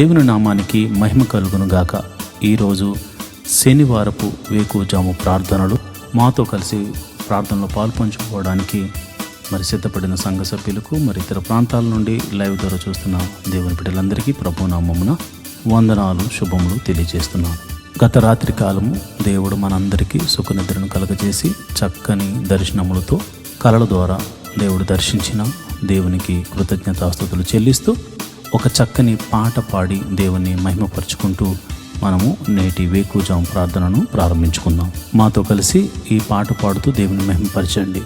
దేవుని నామానికి మహిమ కలుగును గాక. ఈరోజు శనివారపు వేకువజాము ప్రార్థనలు మాతో కలిసి ప్రార్థనలో పాల్పంచుకోవడానికి సిద్ధపడిన సంఘ సభ్యులకు ఇతర ప్రాంతాల నుండి లైవ్ ద్వారా చూస్తున్న దేవుని బిడ్డలందరికీ ప్రభు నామమున వందనాలు, శుభములు తెలియజేస్తున్నాను. గత రాత్రి కాలము దేవుడు మనందరికీ సుఖనిద్రను కలగజేసి చక్కని దర్శనములతో కలల ద్వారా దేవుడు దర్శించిన దేవునికి కృతజ్ఞతాస్తుతులు చెల్లిస్తూ ఒక చక్కని పాట పాడి దేవుని మహిమపరుచుకుంటూ మనము నేటి వేకువజాము ప్రార్థనను ప్రారంభించుకుందాం. మాతో కలిసి ఈ పాట పాడుతూ దేవుని మహిమపరచండి.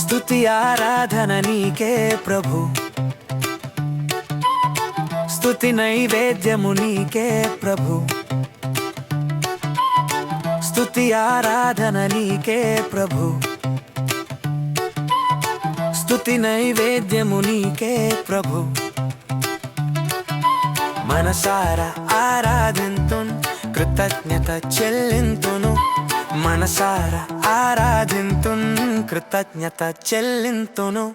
స్తుతి ఆరాధన నీకే ప్రభు, స్తుతి నైవేద్యము నీకే ప్రభు, స్తుతి ఆరాధన నీకే ప్రభు, స్తుతి నైవేద్యము నీకే ప్రభు. మనసారా ఆరాధింతున్, కృతజ్ఞత చెల్లింతును. మనసారా ఆరాధింతున్, కృతజ్ఞత చెల్లింతును.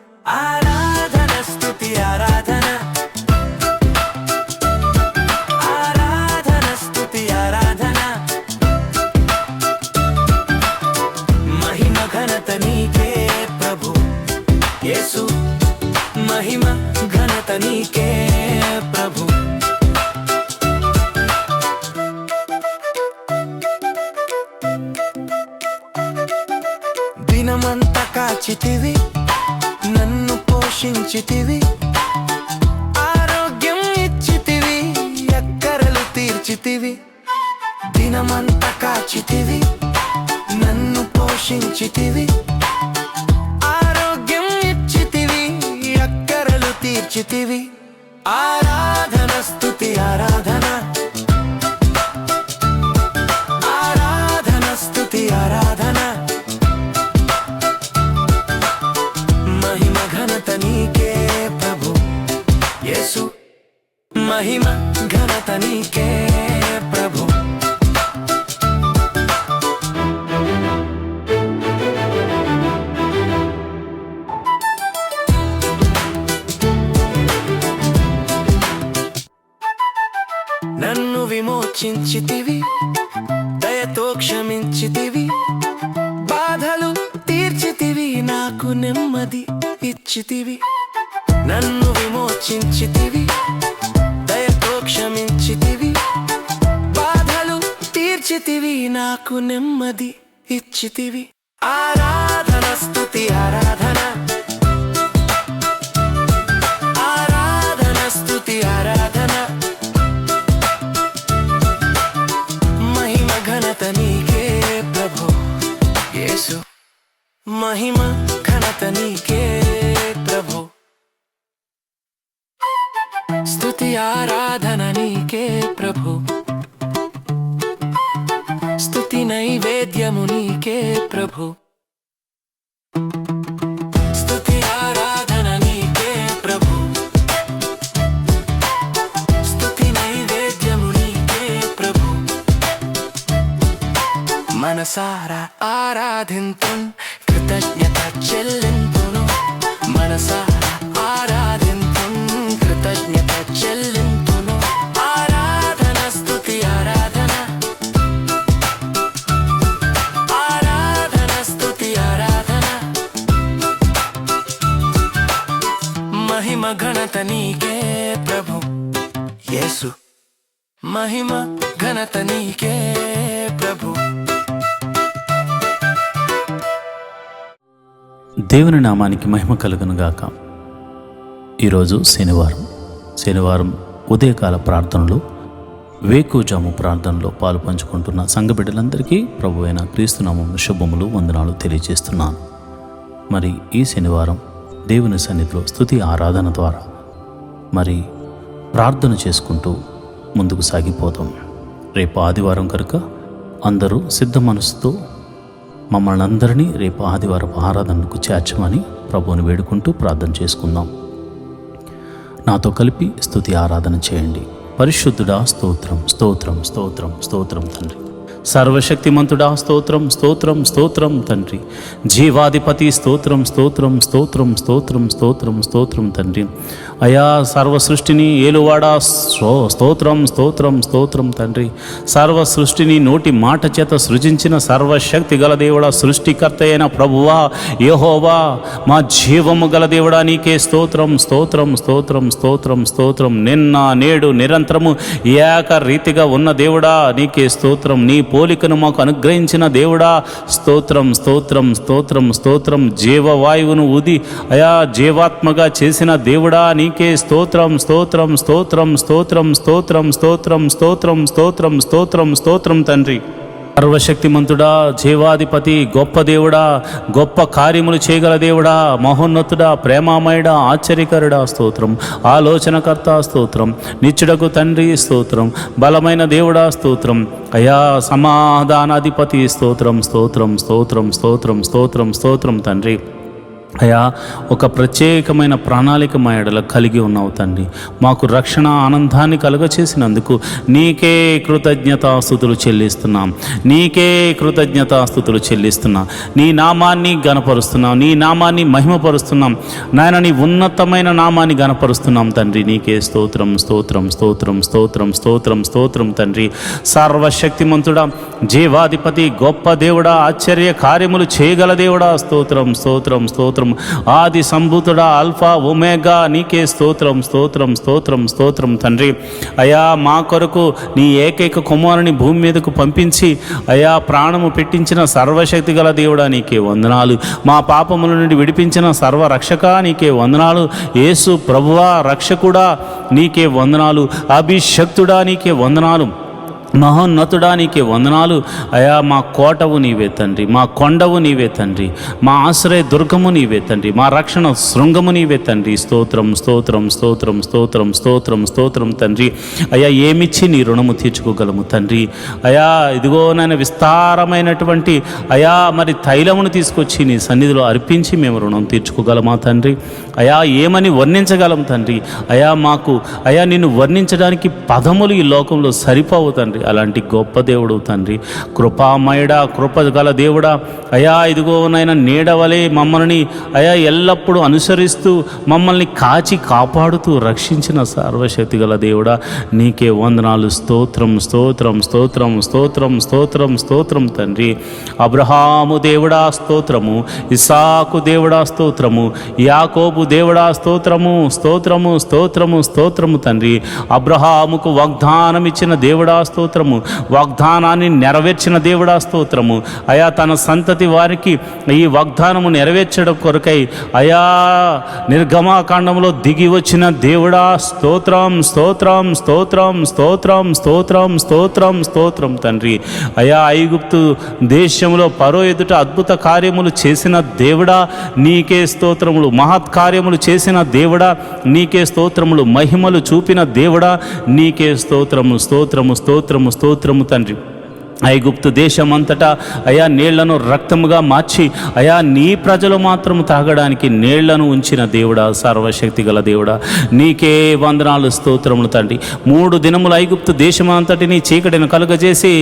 ఆరాధన స్తుతి ఆరాధన, నీకే ప్రభు యేసు, మహిమ ఘనత నీకే ప్రభు. దినమంతా కాచితివి, నన్ను పోషించితివి, ఆరోగ్యం ఇచ్చితివి, అక్కరలు తీర్చితివి. దినమంతా కాచితివి, నన్ను పోషించితివి, ఆరోగ్యం ఇచ్చితివి, అక్కరలు తీర్చితివి. ఆరాధన స్తుతి ఆరాధన, ఆరాధన స్తుతి ఆరాధన. మహిమ ఘనత నీకే ప్రభు యేసు, మహిమ ఘనత నీకే ప్రభు. నన్ను విమోచించితివి, దయతో క్షమించితివి, బాధలు తీర్చితివి, నాకు నెమ్మది ఇచ్చితివి. నన్ను విమోచించితివి, దయతో క్షమించితివి, బాధలు తీర్చితివి, నాకు నెమ్మది ఇచ్చితివి. ఆరాధన స్తుతి ఆరాధన, ఆరాధన స్తుతి ఆరాధన. మహిమ ఘనత నీకే ప్రభు యేసు, మహిమ ఘనత నీకే ప్రభు. స్తుతి ఆరాధన నీకే ప్రభు, స్తుతి నైవేద్యము నీకే ప్రభు. స్తుతి ఆరాధన నీకే ప్రభు, స్తుతి నైవేద్యము నీకే ప్రభు. మనసారా ఆరాధింతున్, కృతజ్ఞత చెల్లింతును. మనసారా ఆరాధింతున్, కృతజ్ఞత చెల్లింతును. ఆరాధన స్తుతి ఆరాధన, ఆరాధన స్తుతి ఆరాధన. మహిమ ఘనత నీకే ప్రభు యేసు, మహిమ ఘనత నీకే ప్రభు. దేవుని నామానికి మహిమ కలుగును గాక. ఈరోజు శనివారం ఉదయకాల ప్రార్థనలు, వేకువజాము ప్రార్థనలో పాలు పంచుకుంటున్న సంఘ బిడ్డలందరికీ ప్రభు అయిన క్రీస్తు నామమున శుభములు, వందనాలు తెలియజేస్తున్నాను. ఈ శనివారం దేవుని సన్నిధిలో స్తుతి ఆరాధన ద్వారా ప్రార్థన చేసుకుంటూ ముందుకు సాగిపోతాం. రేపు ఆదివారం కనుక అందరూ సిద్ధ మనసుతో మమ్మల్ని అందరినీ రేపు ఆదివారపు ఆరాధనకు చేర్చమని ప్రభువుని వేడుకుంటూ ప్రార్థన చేసుకుందాం. నాతో కలిపి స్తుతి ఆరాధన చేయండి. పరిశుద్ధుడా స్తోత్రం, స్తోత్రం, స్తోత్రం, స్తోత్రం తండ్రి. సర్వశక్తిమంతుడా స్తోత్రం స్తోత్రం స్తోత్రం తండ్రి. జీవాధిపతి స్తోత్రం స్తోత్రం స్తోత్రం స్తోత్రం స్తోత్రం స్తోత్రం తండ్రి. అయా సర్వ సృష్టిని ఏలువాడా స్తోత్రం స్తోత్రం స్తోత్రం తండ్రి. సర్వ సృష్టిని నోటి మాట చేత సృజించిన సర్వశక్తి గల దేవుడా, సృష్టికర్త అయిన ప్రభువా యెహోవా, మా జీవము గల దేవుడా నీకే స్తోత్రం స్తోత్రం స్తోత్రం స్తోత్రం స్తోత్రం. నిన్న నేడు నిరంతరము ఏకరీతిగా ఉన్న దేవుడా నీకే స్తోత్రం. నీ పోలికను మాకు అనుగ్రహించిన దేవుడా స్తోత్రం స్తోత్రం స్తోత్రం స్తోత్రం. జీవవాయువును ఊది అయా జీవాత్మగా చేసిన దేవుడా నీకే స్తోత్రం స్తోత్రం స్తోత్రం స్తోత్రం స్తోత్రం స్తోత్రం స్తోత్రం స్తోత్రం స్తోత్రం స్తోత్రం తండ్రి. సర్వశక్తిమంతుడా, జీవాధిపతి, గొప్ప దేవుడా, గొప్ప కార్యములు చేయగల దేవుడా, మహోన్నతుడా, ప్రేమామయుడా, ఆశ్చర్యకరుడా స్తోత్రం. ఆలోచనకర్త స్తోత్రం. నిత్యుడకు తండ్రి స్తోత్రం. బలమైన దేవుడా స్తోత్రం. అయా సమాధానాధిపతి స్తోత్రం స్తోత్రం స్తోత్రం స్తోత్రం స్తోత్రం స్తోత్రం తండ్రి. అయా ఒక ప్రత్యేకమైన ప్రణాళిక మా ఎడల కలిగి ఉన్నావు తండ్రి. మాకు రక్షణ ఆనందాన్ని కలుగచేసినందుకు నీకే కృతజ్ఞతాస్తుతులు చెల్లిస్తున్నాం. నీకే కృతజ్ఞతాస్తుతులు చెల్లిస్తున్నాం. నీ నామాన్ని గణపరుస్తున్నాం. నీ నామాన్ని మహిమపరుస్తున్నాం. నాయన నీ ఉన్నతమైన నామాన్ని గణపరుస్తున్నాం తండ్రి. నీకే స్తోత్రం స్తోత్రం స్తోత్రం స్తోత్రం స్తోత్రం స్తోత్రం తండ్రి. సర్వశక్తిమంతుడా, జీవాధిపతి, గొప్ప దేవుడా, ఆశ్చర్య కార్యములు చేయగల దేవుడా స్తోత్రం స్తోత్రం స్తోత్రం. ఆది సంభూతుడా, ఆల్ఫా ఒమేగా నీకే స్తోత్రం స్తోత్రం స్తోత్రం స్తోత్రం తండ్రి. అయా మా కొరకు నీ ఏకైక కుమారుని భూమి మీదకు పంపించి అయా ప్రాణము పెట్టించిన సర్వశక్తి గల దేవుడా నీకే వందనాలు. మా పాపముల నుండి విడిపించిన సర్వరక్షక నీకే వందనాలు. యేసు ప్రభువా రక్షకుడా నీకే వందనాలు. అభిషక్తుడా నీకే వందనాలు. మహోన్నతుడా నీకే వందనాలు. అయా మా కోటవు నీవే తండ్రి. మా కొండవు నీవే తండ్రి. మా ఆశ్రయ దుర్గము నీవే తండ్రి. మా రక్షణ శృంగము నీవే తండ్రి. స్తోత్రం స్తోత్రం స్తోత్రం స్తోత్రం స్తోత్రం స్తోత్రం తండ్రి. అయా ఏమిచ్చి నీ రుణము తీర్చుకోగలము తండ్రి. అయా ఇదిగో నాయన విస్తారమైనటువంటి అయా మరి తైలమును తీసుకొచ్చి నీ సన్నిధిలో అర్పించి మేము రుణం తీర్చుకోగలమా తండ్రి. అయా ఏమని వర్ణించగలం తండ్రి. అయా మాకు అయా నిన్ను వర్ణించడానికి పదములు ఈ లోకంలో సరిపోవు తండ్రి. అలాంటి గొప్ప దేవుడు తండ్రి. కృపామయుడా, కృప గల దేవుడా, అయా ఇదిగో నాయన నీడవలే మమ్మల్ని అయా ఎల్లప్పుడూ అనుసరిస్తూ మమ్మల్ని కాచి కాపాడుతూ రక్షించిన సర్వశక్తి గల దేవుడా నీకే వందనాలు. స్తోత్రం స్తోత్రం స్తోత్రం స్తోత్రం స్తోత్రం స్తోత్రం తండ్రి. అబ్రహాము దేవుడా స్తోత్రము. ఇస్సాకు దేవుడా స్తోత్రము. యాకోబు దేవుడా స్తోత్రము స్తోత్రము స్తోత్రము స్తోత్రము తండ్రి. అబ్రహాముకు వాగ్దానం ఇచ్చిన దేవుడా స్తోత్రము. వాగ్దానాన్ని నెరవేర్చిన దేవుడా స్తోత్రము. అయా తన సంతతి వారికి ఈ వాగ్దానము నెరవేర్చడం కొరకై అయా నిర్గమాకాండంలో దిగి వచ్చిన దేవుడా స్తోత్రం స్తోత్రం స్తోత్రం స్తోత్రం స్తోత్రం స్తోత్రం స్తోత్రం తండ్రి. అయా ఐగుప్తు దేశంలో ఫరో ఎదుట అద్భుత కార్యములు చేసిన దేవుడా నీకే స్తోత్రములు. మహత్కార్యములు చేసిన దేవుడా నీకే స్తోత్రములు. మహిమలు చూపిన దేవుడా నీకే స్తోత్రము స్తోత్రము స్తోత్రము స్తోత్రము తండ్రి. ఐగుప్తు దేశమంతటా అయా నీళ్లను రక్తముగా మార్చి అయా నీ ప్రజలు మాత్రము తాగడానికి నీళ్లను ఉంచిన దేవుడా సర్వశక్తి గల దేవుడా నీకే వందనాలు స్తోత్రములు తండ్రి. 3 దినములు ఐగుప్తు దేశమంతటిని చీకటిని కలుగజేసి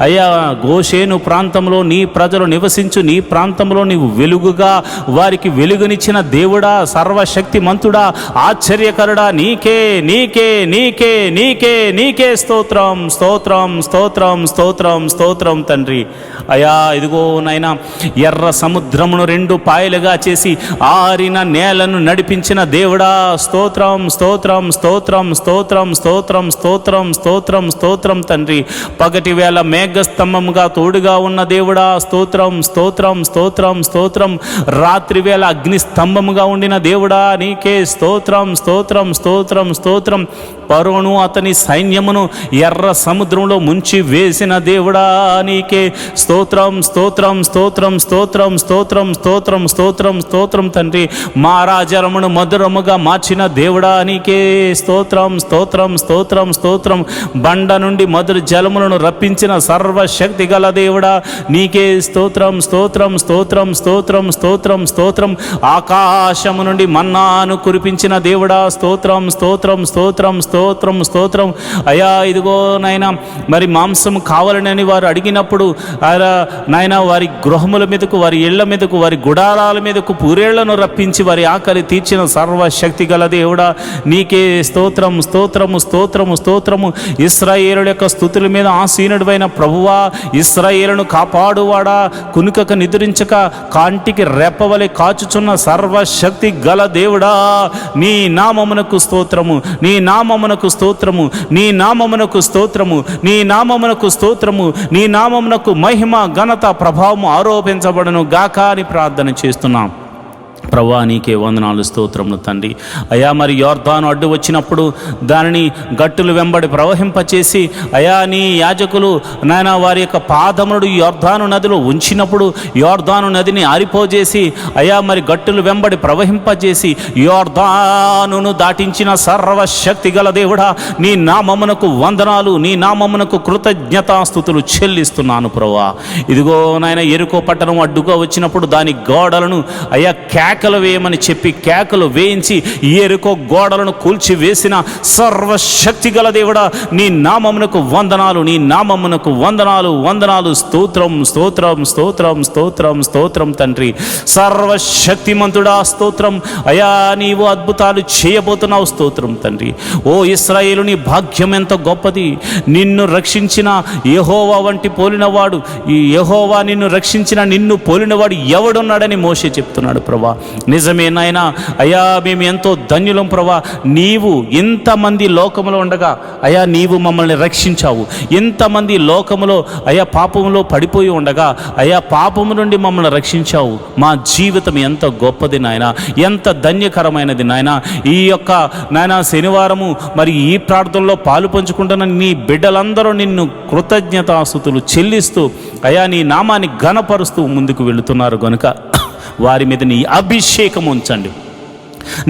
అయా గోషేను ప్రాంతంలో నీ ప్రజలు నివసించు నీ ప్రాంతంలో నీవు వెలుగుగా వారికి వెలుగునిచ్చిన దేవుడా సర్వశక్తి మంతుడా ఆశ్చర్యకరుడా నీకే నీకే నీకే నీకే నీకే స్తోత్రం స్తోత్రం స్తోత్రం స్తోత్రం స్తోత్రం తండ్రి. అయా ఇదిగో నాయనా ఎర్ర సముద్రమును 2 పాయలుగా చేసి ఆరిన నేలను నడిపించిన దేవుడా స్తోత్రం స్తోత్రం స్తోత్రం స్తోత్రం స్తోత్రం స్తోత్రం స్తోత్రం స్తోత్రం తండ్రి. పగటి వేళ మేఘస్తంభముగా తోడుగా ఉన్న దేవుడా స్తోత్రం స్తోత్రం స్తోత్రం స్తోత్రం. రాత్రి వేళ అగ్ని స్తంభముగా ఉండిన దేవుడా నీకే స్తోత్రం స్తోత్రం స్తోత్రం స్తోత్రం. ఫరోను అతని సైన్యమును ఎర్ర సముద్రంలో ముంచి వేసిన దేవుడా నీకే స్తోత్రం స్తోత్రం స్తోత్రం స్తోత్రం స్తోత్రం స్తోత్రం స్తోత్రం స్తోత్రం తండ్రి. మారాజరమును మధురముగా మార్చిన దేవుడా నీకే స్తోత్రం స్తోత్రం స్తోత్రం స్తోత్రం. బండ నుండి మధుర జలములను రప్పించిన సర్వశక్తి గల దేవుడా నీకే స్తోత్రం స్తోత్రం స్తోత్రం స్తోత్రం స్తోత్రం స్తోత్రం. ఆకాశము నుండి మన్నాను కురిపించిన దేవుడా స్తోత్రం స్తోత్రం స్తోత్రం స్తోత్రం స్తోత్రం. అయా ఇదిగో నాయనా మరి మాంసము కావాలని వారు అడిగినప్పుడు నాయన వారి గృహముల మీదకు, వారి ఇళ్ల మీదకు, వారి గుడారాల మీదకు పూరేళ్లను రప్పించి వారి ఆకలి తీర్చిన సర్వశక్తి గల దేవుడా, నీకే స్తోత్రం, స్తోత్రము, స్తోత్రము, స్తోత్రము. ఇశ్రాయేలుల యొక్క స్తుతుల మీద ఆసీనుడైన ప్రభువా, ఇశ్రాయేలును కాపాడువాడా, కునుకక నిద్రించక కాంటికి రెప్పవలె కాచుచున్న సర్వశక్తి గల దేవుడా, నీ నామమునకు స్తోత్రము, నీ నామమునకు స్తోత్రము, నీ నామమునకు స్తోత్రము, నీ నామమునకు స్తోత్రము, నీ నామమునకు మహిమ, ఘనత, ప్రభావము ఆరోపించబడను గాక అని ప్రార్థన చేస్తున్నాం. ప్రభువా, నీకే వందనాలు, స్తోత్రములు తండ్రి. అయా మరి యోర్దాను అడ్డు వచ్చినప్పుడు దానిని గట్టులు వెంబడి ప్రవహింపచేసి, అయా నీ యాజకులు నాయన వారి యొక్క పాదములు యోర్దాను నదిలో ఉంచినప్పుడు యోర్దాను నదిని ఆరిపోజేసి, అయా మరి గట్టులు వెంబడి ప్రవహింపజేసి యోర్దానును దాటించిన సర్వశక్తి గల దేవుడా, నీ నామమునకు వందనాలు, నీ నామమునకు కృతజ్ఞతాస్తుతులు చెల్లిస్తున్నాను ప్రభువా. ఇదిగో నాయన యెరికో పట్టణం అడ్డుగా వచ్చినప్పుడు దాని గోడలను అయా కేకలు వేయమని చెప్పి కేకలు వేయించి యెరికో గోడలను కూల్చి వేసిన సర్వశక్తి గల దేవుడా, నీ నామమునకు వందనాలు, నీ నామమునకు వందనాలు, వందనాలు, స్తోత్రం, స్తోత్రం, స్తోత్రం, స్తోత్రం, స్తోత్రం తండ్రి. సర్వశక్తిమంతుడా స్తోత్రం. అయా నీవు అద్భుతాలు చేయబోతున్నావు, స్తోత్రం తండ్రి. ఓ ఇశ్రాయేలు, నీ భాగ్యం ఎంత గొప్పది. నిన్ను రక్షించిన యెహోవా వంటి పోలినవాడు, ఈ యెహోవా నిన్ను రక్షించిన నిన్ను పోలినవాడు ఎవడున్నాడని మోషే చెప్తున్నాడు ప్రభా. నిజమే నాయనా. అయా మేము ఎంతో ధన్యులం ప్రభా. నీవు ఇంతమంది లోకములో ఉండగా అయా నీవు మమ్మల్ని రక్షించావు. ఇంతమంది లోకములో అయా పాపములో పడిపోయి ఉండగా అయా పాపము నుండి మమ్మల్ని రక్షించావు. మా జీవితం ఎంత గొప్పది నాయన, ఎంత ధన్యకరమైనది నాయన. ఈ యొక్క నాయన శనివారము మరి ఈ ప్రార్థనలో పాలు పంచుకుంటున్న నీ బిడ్డలందరూ నిన్ను కృతజ్ఞతాస్తుతులు చెల్లిస్తూ అయా నీ నామాన్ని ఘనపరుస్తూ ముందుకు వెళుతున్నారు గనుక వారి మీద నీ అభిషేకం ఉంచండి.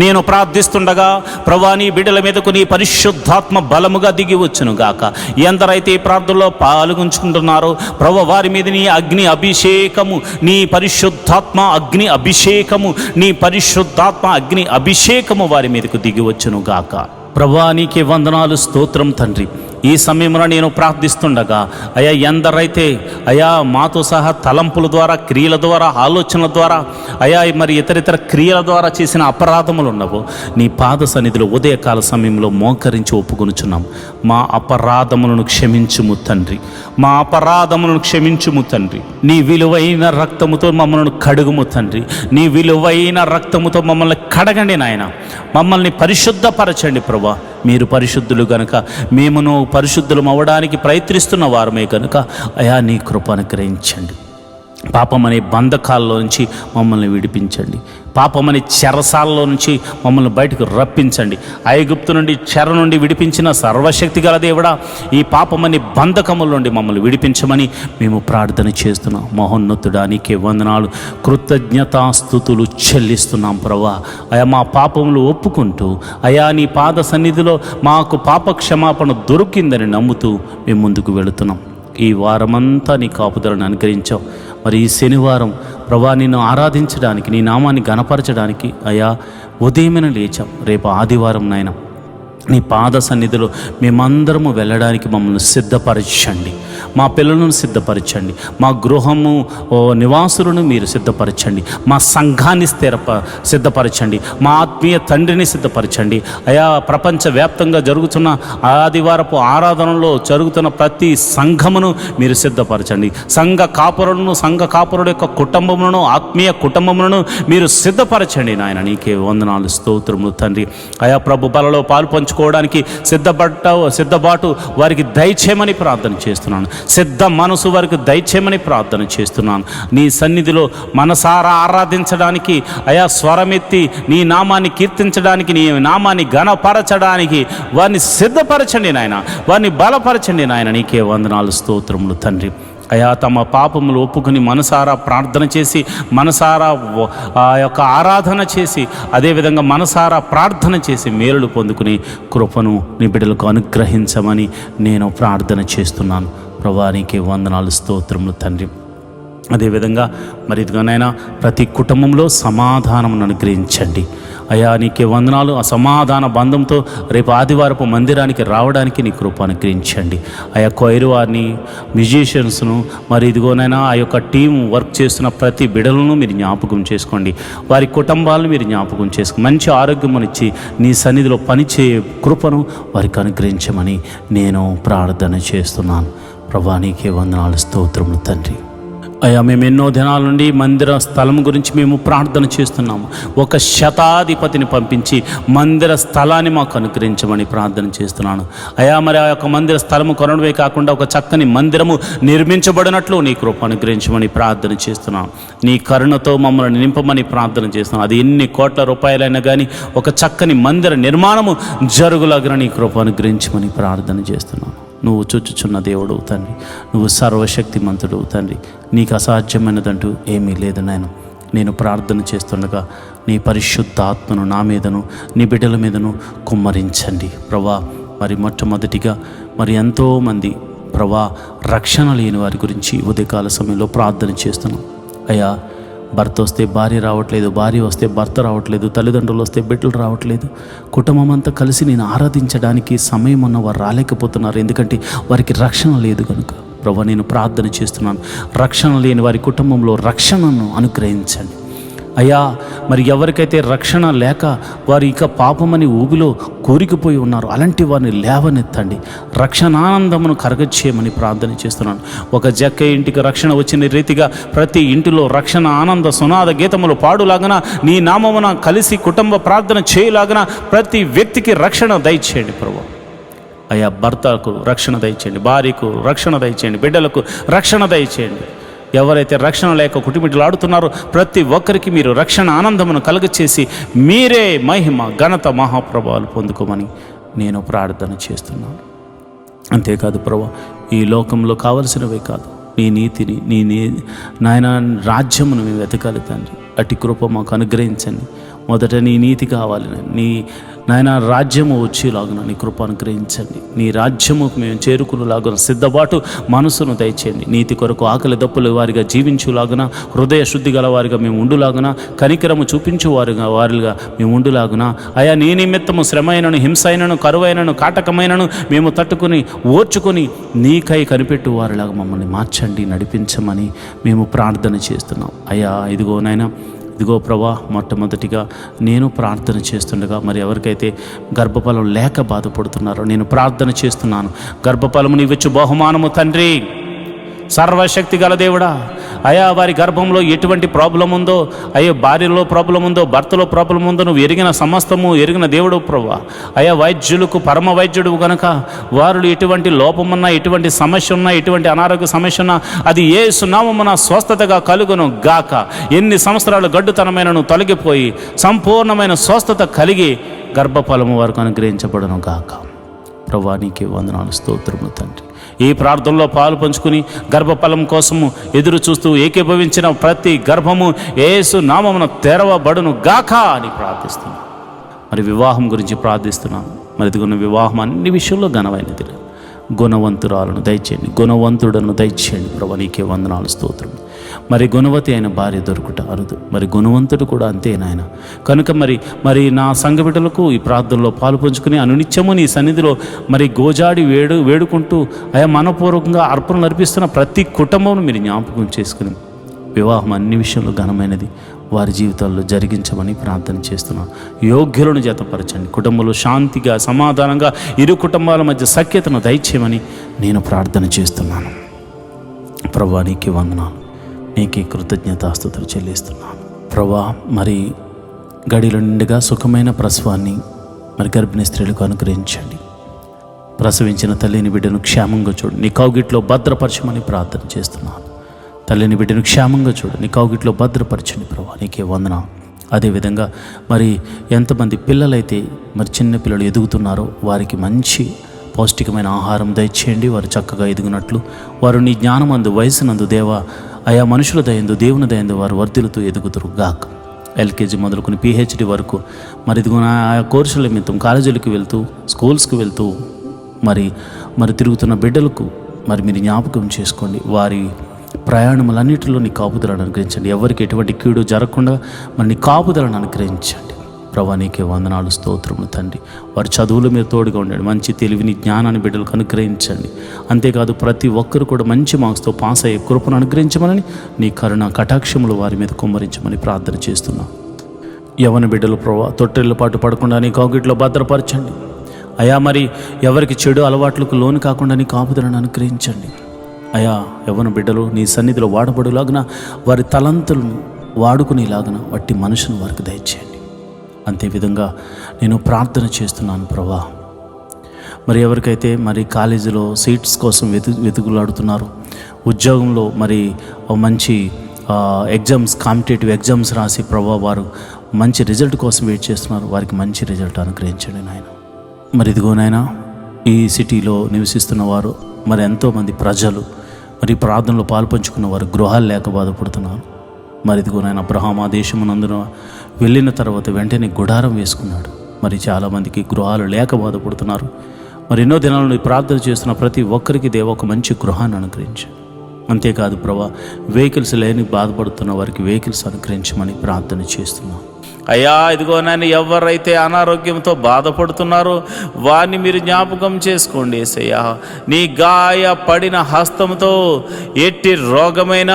నేను ప్రార్థిస్తుండగా ప్రభువా, నీ బిడ్డల మీదకు నీ పరిశుద్ధాత్మ బలముగా దిగి వచ్చును గాక. ఎందరైతే ఈ ప్రార్థనలో పాల్గొంచుకుంటున్నారో ప్రభువా, వారి మీద నీ అగ్ని అభిషేకము, నీ పరిశుద్ధాత్మ అగ్ని అభిషేకము, నీ పరిశుద్ధాత్మ అగ్ని అభిషేకము వారి మీదకు దిగి వచ్చును గాక. ప్రభువా, నీకే వందనాలు, స్తోత్రం తండ్రి. ఈ సమయంలో నేను ప్రార్థిస్తుండగా అయా ఎందరైతే అయా మాతో సహా తలంపుల ద్వారా, క్రియల ద్వారా, ఆలోచనల ద్వారా అయా మరి ఇతరితర క్రియల ద్వారా చేసిన అపరాధములు ఉన్నవో నీ పాద సన్నిధిలో ఉదయకాల సమయంలో మోకరించి ఒప్పుకొనుచున్నాం. మా అపరాధములను క్షమించుము తండ్రి, మా అపరాధములను క్షమించుము తండ్రి. నీ విలువైన రక్తముతో మమ్మల్ని కడుగుము తండ్రి, నీ విలువైన రక్తముతో మమ్మల్ని కడగండి నాయన. మమ్మల్ని పరిశుద్ధపరచండి ప్రభా. మీరు పరిశుద్ధులు గనుక మేమును పరిశుద్ధులం అవ్వడానికి ప్రయత్నిస్తున్న వారమే కనుక అయా నీ కృప అనుగ్రహించండి. పాపం అనే బంధకాల్లో నుంచి మమ్మల్ని విడిపించండి. పాపమని చెరసాలలో నుంచి మమ్మల్ని బయటకు రప్పించండి. ఐగుప్తు నుండి చెర నుండి విడిపించిన సర్వశక్తి గల దేవుడా, ఈ పాపమని బంధకముల నుండి మమ్మల్ని విడిపించమని మేము ప్రార్థన చేస్తున్నాం. మహోన్నతుడా, నీకే వందనాలు, కృతజ్ఞతాస్తుతులు చెల్లిస్తున్నాం ప్రభా. అయా మా పాపములు ఒప్పుకుంటూ అయా నీ పాద సన్నిధిలో మాకు పాప క్షమాపణ దొరికిందని నమ్ముతూ మేము ముందుకు వెళుతున్నాం. ఈ వారమంతా నీ కాపుదలను అనుగ్రహించావు. మరి ఈ శనివారం ప్రభా నిన్ను ఆరాధించడానికి, నీ నామాన్ని గణపరచడానికి అయా ఉదయమైన లేచాం. రేపు ఆదివారం నాయన నీ పాద సన్నిధిలో మేమందరము వెళ్ళడానికి మమ్మల్ని సిద్ధపరచండి. మా పిల్లలను సిద్ధపరచండి. మా గృహము నివాసులను మీరు సిద్ధపరచండి. మా సంఘాన్ని సిద్ధపరచండి. మా ఆత్మీయ తండ్రిని సిద్ధపరచండి. అయా ప్రపంచవ్యాప్తంగా జరుగుతున్న ఆదివారపు ఆరాధనలో జరుగుతున్న ప్రతి సంఘమును మీరు సిద్ధపరచండి. సంఘ కాపురుల యొక్క కుటుంబములను, ఆత్మీయ కుటుంబములను మీరు సిద్ధపరచండి నాయన. నీకే వందనాలు, స్తోత్రములు తండ్రి. అయా ప్రభు బలలో పాలు పంచుకోవడానికి సిద్ధబాటు వారికి దయచేయమని ప్రార్థన చేస్తున్నాను. సిద్ధ మనసు వారికి దయచేయమని ప్రార్థన చేస్తున్నాను. నీ సన్నిధిలో మనసారా ఆరాధించడానికి అయా స్వరమెత్తి నీ నామాన్ని కీర్తించడానికి, నీ నామాన్ని ఘనపరచడానికి వారిని సిద్ధపరచండి నాయన, వారిని బలపరచండి నాయన. నీకే వందనాలు, స్తోత్రములు తండ్రి. అయా తమ పాపములు ఒప్పుకుని మనసారా ప్రార్థన చేసి, మనసారా ఆ యొక్క ఆరాధన చేసి, అదేవిధంగా మనసారా ప్రార్థన చేసి మేలులు పొందుకుని కృపను నీ బిడ్డలకు అనుగ్రహించమని నేను ప్రార్థన చేస్తున్నాను. ప్రభువా, నీకే వందనాలు, స్తోత్రములు తండ్రి. అదేవిధంగా మరి ఇదిగానైనా ప్రతి కుటుంబంలో సమాధానమును అనుగ్రహించండి. అయా నీకే వందనాలు. ఆ సమాధాన బంధంతో రేపు ఆదివారపు మందిరానికి రావడానికి నీ కృప అనుగ్రహించండి. ఆ యొక్క వైరు వారిని, మ్యూజిషియన్స్ను, మరి ఇదిగోనైనా ఆ యొక్క టీం వర్క్ చేస్తున్న ప్రతి బిడలను మీరు జ్ఞాపకం చేసుకోండి. వారి కుటుంబాలను మీరు జ్ఞాపకం చేసుకోండి. మంచి ఆరోగ్యమునిచ్చి నీ సన్నిధిలో పనిచేయే కృపను వారికి అనుగ్రహించమని నేను ప్రార్థన చేస్తున్నాను. ప్రభువా నీకే వందనాలు, స్తోత్రములు తండ్రి. అయ్యా మేము ఎన్నో దినాల నుండి మందిర స్థలం గురించి మేము ప్రార్థన చేస్తున్నాము. ఒక శతాధిపతిని పంపించి మందిర స్థలాన్ని మాకు అనుగ్రహించమని ప్రార్థన చేస్తున్నాను. అయ్యా మరి ఆ యొక్క మందిర స్థలము కొనడమే కాకుండా ఒక చక్కని మందిరము నిర్మించబడినట్లు నీ కృప అనుగ్రహించమని ప్రార్థన చేస్తున్నాను. నీ కరుణతో మమ్మల్ని నింపమని ప్రార్థన చేస్తున్నాను. అది ఎన్ని కోట్ల రూపాయలైనా కానీ ఒక చక్కని మందిర నిర్మాణము జరుగులాగిన నీ కృప అనుగ్రహించమని ప్రార్థన చేస్తున్నాను. నువ్వు చూచుచున్న దేవుడు తండ్రి, నువ్వు సర్వశక్తిమంతుడు తండ్రి, నీకు అసాధ్యమైనదంటూ ఏమీ లేదు నాయన. నేను ప్రార్థన చేస్తుండగా నీ పరిశుద్ధ ఆత్మను నా మీదను నీ బిడ్డల మీదను కుమ్మరించండి ప్రభా. మరి మొట్టమొదటిగా మరి ఎంతోమంది ప్రభా రక్షణ లేని వారి గురించి ఉదయకాల సమయంలో ప్రార్థన చేస్తున్నాం. అయ్యా భర్త వస్తే భార్య రావట్లేదు, భార్య వస్తే భర్త రావట్లేదు, తల్లిదండ్రులు వస్తే బిడ్డలు రావట్లేదు, కుటుంబం అంతా కలిసి నేను ఆరాధించడానికి సమయం ఉన్న వారు రాలేకపోతున్నారు. ఎందుకంటే వారికి రక్షణ లేదు కనుక ప్రభా నేను ప్రార్థన చేస్తున్నాను. రక్షణ లేని వారి కుటుంబంలో రక్షణను అనుగ్రహించండి అయ్యా. మరి ఎవరికైతే రక్షణ లేక వారు ఇక పాపమని ఊబిలో కోరికిపోయి ఉన్నారు, అలాంటి వారిని లేవనెత్తండి, రక్షణానందమును కరగచ్చేయమని ప్రార్థన చేస్తున్నాను. ఒక జక్క ఇంటికి రక్షణ వచ్చిన రీతిగా ప్రతి ఇంటిలో రక్షణ ఆనంద సునాద గీతములు పాడులాగన నీ నామమున కలిసి కుటుంబ ప్రార్థన చేయలాగన ప్రతి వ్యక్తికి రక్షణ దయచేయండి ప్రభు. అయ్యా భర్తకు రక్షణ దయచేయండి, భార్యకు రక్షణ దయచేయండి, బిడ్డలకు రక్షణ దయచేయండి. ఎవరైతే రక్షణ లేక కుటుంబీలాడుతున్నారో ప్రతి ఒక్కరికి మీరు రక్షణ ఆనందమును కలుగచేసి మీరే మహిమ ఘనత మహాప్రభావాలు పొందుకోమని నేను ప్రార్థన చేస్తున్నాను. అంతేకాదు ప్రభు, ఈ లోకంలో కావలసినవే కాదు, నీ నీతిని నీ నాయన రాజ్యమును మేము వెతకాలి తండ్రి. అట్టి కృప మాకు అనుగ్రహించండి. మొదట నీ నీతి కావాలి, నీ నాయన రాజ్యము వచ్చేలాగున నీ కృప అనుగ్రహించండి. నీ రాజ్యముకు మేము చేరుకునేలాగున సిద్ధపాటు మనసును దయచేయండి. నీతి కొరకు ఆకలి దప్పులు వారిగా జీవించులాగున, హృదయ శుద్ధి గల వారిగా మేము ఉండులాగున, కనికరము చూపించు వారిగా మేము ఉండులాగున. అయా నీ నిమిత్తము శ్రమైనను, హింసైనను, కరువైనను, కాటకమైనను మేము తట్టుకుని ఓర్చుకొని నీకై కనిపెట్టు వారిలాగా మమ్మల్ని మార్చండి, నడిపించమని మేము ప్రార్థన చేస్తున్నాం. అయ్యా ఇదిగో ప్రభా, మొట్టమొదటిగా నేను ప్రార్థన చేస్తుండగా మరి ఎవరికైతే గర్భఫలం లేక బాధపడుతున్నారో నేను ప్రార్థన చేస్తున్నాను. గర్భఫలము నీవిచ్చు బహుమానము తండ్రి, సర్వశక్తి గల దేవుడా. అయా వారి గర్భంలో ఎటువంటి ప్రాబ్లం ఉందో, అయ్యో భార్యలో ప్రాబ్లం ఉందో, భర్తలో ప్రాబ్లం ఉందో నువ్వు ఎరిగిన సమస్తము ఎరిగిన దేవుడు ప్రభా. అయా వైద్యులకు పరమ వైద్యుడు కనుక వారు ఎటువంటి లోపమున్నా, ఎటువంటి సమస్య ఉన్నా, ఎటువంటి అనారోగ్య సమస్య ఉన్నా అది యేసు నామమున స్వస్థతగా కలుగును గాక. ఎన్ని సంవత్సరాలు గడ్డుతనమైనను తొలగిపోయి సంపూర్ణమైన స్వస్థత కలిగి గర్భఫలము వరకు అనుగ్రహించబడును గాక. ప్రభా నీకే వందనాలు, స్తోత్రములు తండ్రి. ఈ ప్రార్థనలో పాలు పంచుకుని గర్భఫలం కోసము ఎదురు చూస్తూ ఏకీభవించిన ప్రతి గర్భము యేసు నామమున తెరవబడును గాక అని ప్రార్థిస్తున్నాను. మరి వివాహం గురించి ప్రార్థిస్తున్నాను. మరి ఇదిగొన్న వివాహం అన్ని విషయంలో ఘనమైనది, గుణవంతురాలను దయచేయండి, గుణవంతుడను దయచేయండి ప్రభు. నీకే వందనాలు, స్తోత్రం. మరి గుణవతి అయిన భార్య దొరుకుట అరుదు, మరి గుణవంతుడు కూడా అంతే నాయన. కనుక మరి నా సంఘ బిడ్డలకు ఈ ప్రార్థనలో పాలు పంచుకుని అనునిత్యము నీ సన్నిధిలో మరి గోజాడి వేడుకుంటూ అయా మనపూర్వకంగా అర్పణలు అర్పిస్తున్న ప్రతి కుటుంబం మీరు జ్ఞాపకం చేసుకుని వివాహం అన్ని విషయంలో ఘనమైనది వారి జీవితాల్లో జరిగించమని ప్రార్థన చేస్తున్నాను. యోగ్యులను జతపరచండి, కుటుంబంలో శాంతిగా సమాధానంగా ఇరు కుటుంబాల మధ్య సఖ్యతను దయచేయమని నేను ప్రార్థన చేస్తున్నాను. ప్రభా నీకే వందనాలు, నీకే కృతజ్ఞతాస్తుతులు చెల్లిస్తున్నాను ప్రభా. మరి గడిలో నిండుగా సుఖమైన ప్రసవాన్ని మరి గర్భిణీ స్త్రీలకు అనుగ్రహించండి. ప్రసవించిన తల్లిని బిడ్డను క్షేమంగా చూడు, నీ కౌగిట్లో భద్రపరచమని ప్రార్థన చేస్తున్నాను. తల్లిని బిడ్డను క్షేమంగా చూడు, నీ కౌగిట్లో భద్రపరచండి ప్రభా. నీకే వందనాలు. అదేవిధంగా మరి ఎంతమంది పిల్లలైతే మరి చిన్న పిల్లలు ఎదుగుతున్నారో వారికి మంచి పౌష్టికమైన ఆహారం దయచేయండి. వారు చక్కగా ఎదుగునట్లు వారు నీ జ్ఞానమందు వయసునందు దేవా ఆయా మనుషుల దయందు దేవుని దయందు వారు వర్ధిల్లుతూ ఎదుగుతురు గాక. ఎల్కేజీ మొదలుకొని పిహెచ్డి వరకు మరి ఇదిగో ఆయా కోర్సుల నిమిత్తం కాలేజీలకు వెళ్తూ స్కూల్స్కి వెళ్తూ మరి తిరుగుతున్న బిడ్డలకు మరి మీరు జ్ఞాపకం చేసుకోండి. వారి ప్రయాణములన్నిటిలో నీ కాపుదలను అనుగ్రహించండి. ఎవరికి ఎటువంటి కీడు జరగకుండా మరి నీ కాపుదలను అనుగ్రహించండి. ప్రభా నీకే వందనాలు, స్తోత్రములు తండ్రి. వారి చదువుల మీద తోడుగా ఉండండి, మంచి తెలివిని జ్ఞానాన్ని బిడ్డలకు అనుగ్రహించండి. అంతేకాదు ప్రతి ఒక్కరు కూడా మంచి మార్క్స్తో పాస్ అయ్యే కృపను అనుగ్రహించమని, నీ కరుణ కటాక్షములు వారి మీద కుమ్మరించమని ప్రార్థన చేస్తున్నాం. యవన బిడ్డలు ప్రభా తొట్టెళ్ళ పాటు పడకుండా నీ కౌగిట్లో భద్రపరచండి అయా. మరి ఎవరికి చెడు అలవాట్లకు లోను కాకుండా నీ కాపుదలను అనుగ్రహించండి అయా. యవన బిడ్డలు నీ సన్నిధిలో వాడబడులాగున, వారి తలంతులను వాడుకునేలాగున వట్టి మనుషులను వారికి దయచేయండి. అంతేవిధంగా నేను ప్రార్థన చేస్తున్నాను ప్రభా. మరి ఎవరికైతే మరి కాలేజీలో సీట్స్ కోసం వెతుకులాడుతున్నారో, ఉద్యోగంలో మరి మంచి ఎగ్జామ్స్, కాంపిటేటివ్ ఎగ్జామ్స్ రాసి ప్రభా వారు మంచి రిజల్ట్ కోసం వెయిట్ చేస్తున్నారు, వారికి మంచి రిజల్ట్ అనుగ్రహించండి నాయన. మరి ఇదిగో నాయన, ఈ సిటీలో నివసిస్తున్న వారు మరి ఎంతోమంది ప్రజలు మరి ప్రార్థనలో పాల్పంచుకున్న వారు గృహాలు లేక బాధపడుతున్నారు. మరి ఇదిగో నాయన, అబ్రహాం ఆ దేశమునందున వెళ్ళిన తర్వాత వెంటనే గుడారం వేసుకున్నాడు. మరి చాలామందికి గృహాలు లేక బాధపడుతున్నారు. మరి ఎన్నో దినాల నుండి ప్రార్థన చేస్తున్న ప్రతి ఒక్కరికి దేవ ఒక మంచి గృహాన్ని అనుగ్రహించు. అంతేకాదు ప్రభా, వెహికల్స్ లేని బాధపడుతున్న వారికి వెహికల్స్ అనుగ్రహించమని ప్రార్థన చేస్తున్నాం అయ్యా. ఇదిగో నాయన, ఎవరైతే అనారోగ్యంతో బాధపడుతున్నారో వారిని మీరు జ్ఞాపకం చేసుకోండి యేసయ్యా. నీ గాయపడిన హస్తంతో ఎట్టి రోగమైన,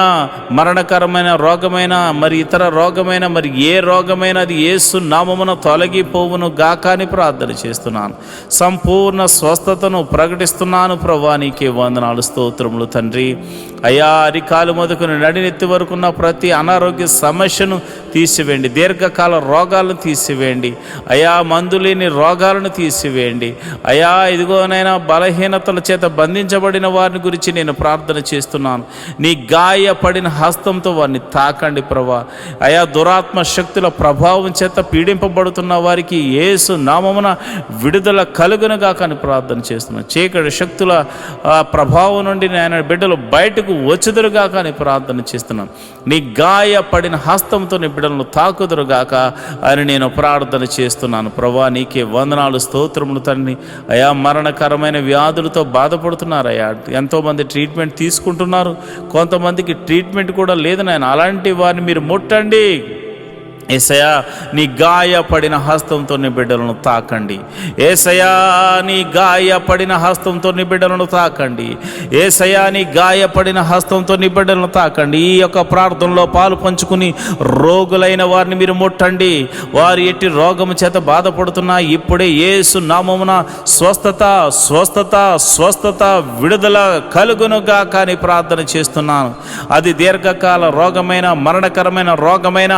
మరణకరమైన రోగమైన, మరి ఇతర రోగమైన, మరి ఏ రోగమైన అది యేసు నామమున తొలగిపోవును గాక అని ప్రార్థన చేస్తున్నాను. సంపూర్ణ స్వస్థతను ప్రకటిస్తున్నాను ప్రభా. నీకే వందనాలు, స్తోత్రములు తండ్రి. అయ్యా, అరికాలు మొదలుకొని నడినెత్తి వరకున్న ప్రతి అనారోగ్య సమస్యను తీసివేయండి. దీర్ఘకాల రోగాలను తీసివేయండి అయా. మందు లేని రోగాలను తీసివేయండి అయా. ఇదిగోనైనా బలహీనతల చేత బంధించబడిన వారిని గురించి నేను ప్రార్థన చేస్తున్నాను. నీ గాయపడిన హస్తంతో వారిని తాకండి ప్రభా. అయా, దురాత్మ శక్తుల ప్రభావం చేత పీడింపబడుతున్న వారికి యేసు నామమున విడుదల కలుగునుగా కానీ ప్రార్థన చేస్తున్నాను. చీకటి శక్తుల ప్రభావం నుండి నేను బిడ్డలు బయటకు వచ్చుదురుగా కానీ ప్రార్థన చేస్తున్నాను. నీ గాయపడిన హస్తంతో నీ బిడ్డలను తాకుదురుగాక అని నేను ప్రార్థన చేస్తున్నాను ప్రభా. నీకే వందనాలు, స్తోత్రములు తండ్రి. అయా, మరణకరమైన వ్యాధులతో బాధపడుతున్నారు అయ్యా. ఎంతోమంది ట్రీట్మెంట్ తీసుకుంటున్నారు, కొంతమందికి ట్రీట్మెంట్ కూడా లేదు నాయన. అలాంటి వారిని మీరు ముట్టండి యేసయ్యా. నీ గాయపడిన హస్తంతో నీ బిడ్డలను తాకండి యేసయ్యా. నీ గాయపడిన హస్తంతో నీ బిడ్డలను తాకండి యేసయ్యా. నీ గాయపడిన హస్తంతో నీ బిడ్డలను తాకండి. ఈ యొక్క ప్రార్థనలో పాలు పంచుకుని రోగులైన వారిని మీరు ముట్టండి. వారు ఎట్టి రోగము చేత బాధపడుతున్నా ఇప్పుడే యేసు నామమున స్వస్థత, స్వస్థత, స్వస్థత, విడుదల కలుగునుగా కానీ ప్రార్థన చేస్తున్నాను. అది దీర్ఘకాల రోగమైన, మరణకరమైన రోగమైన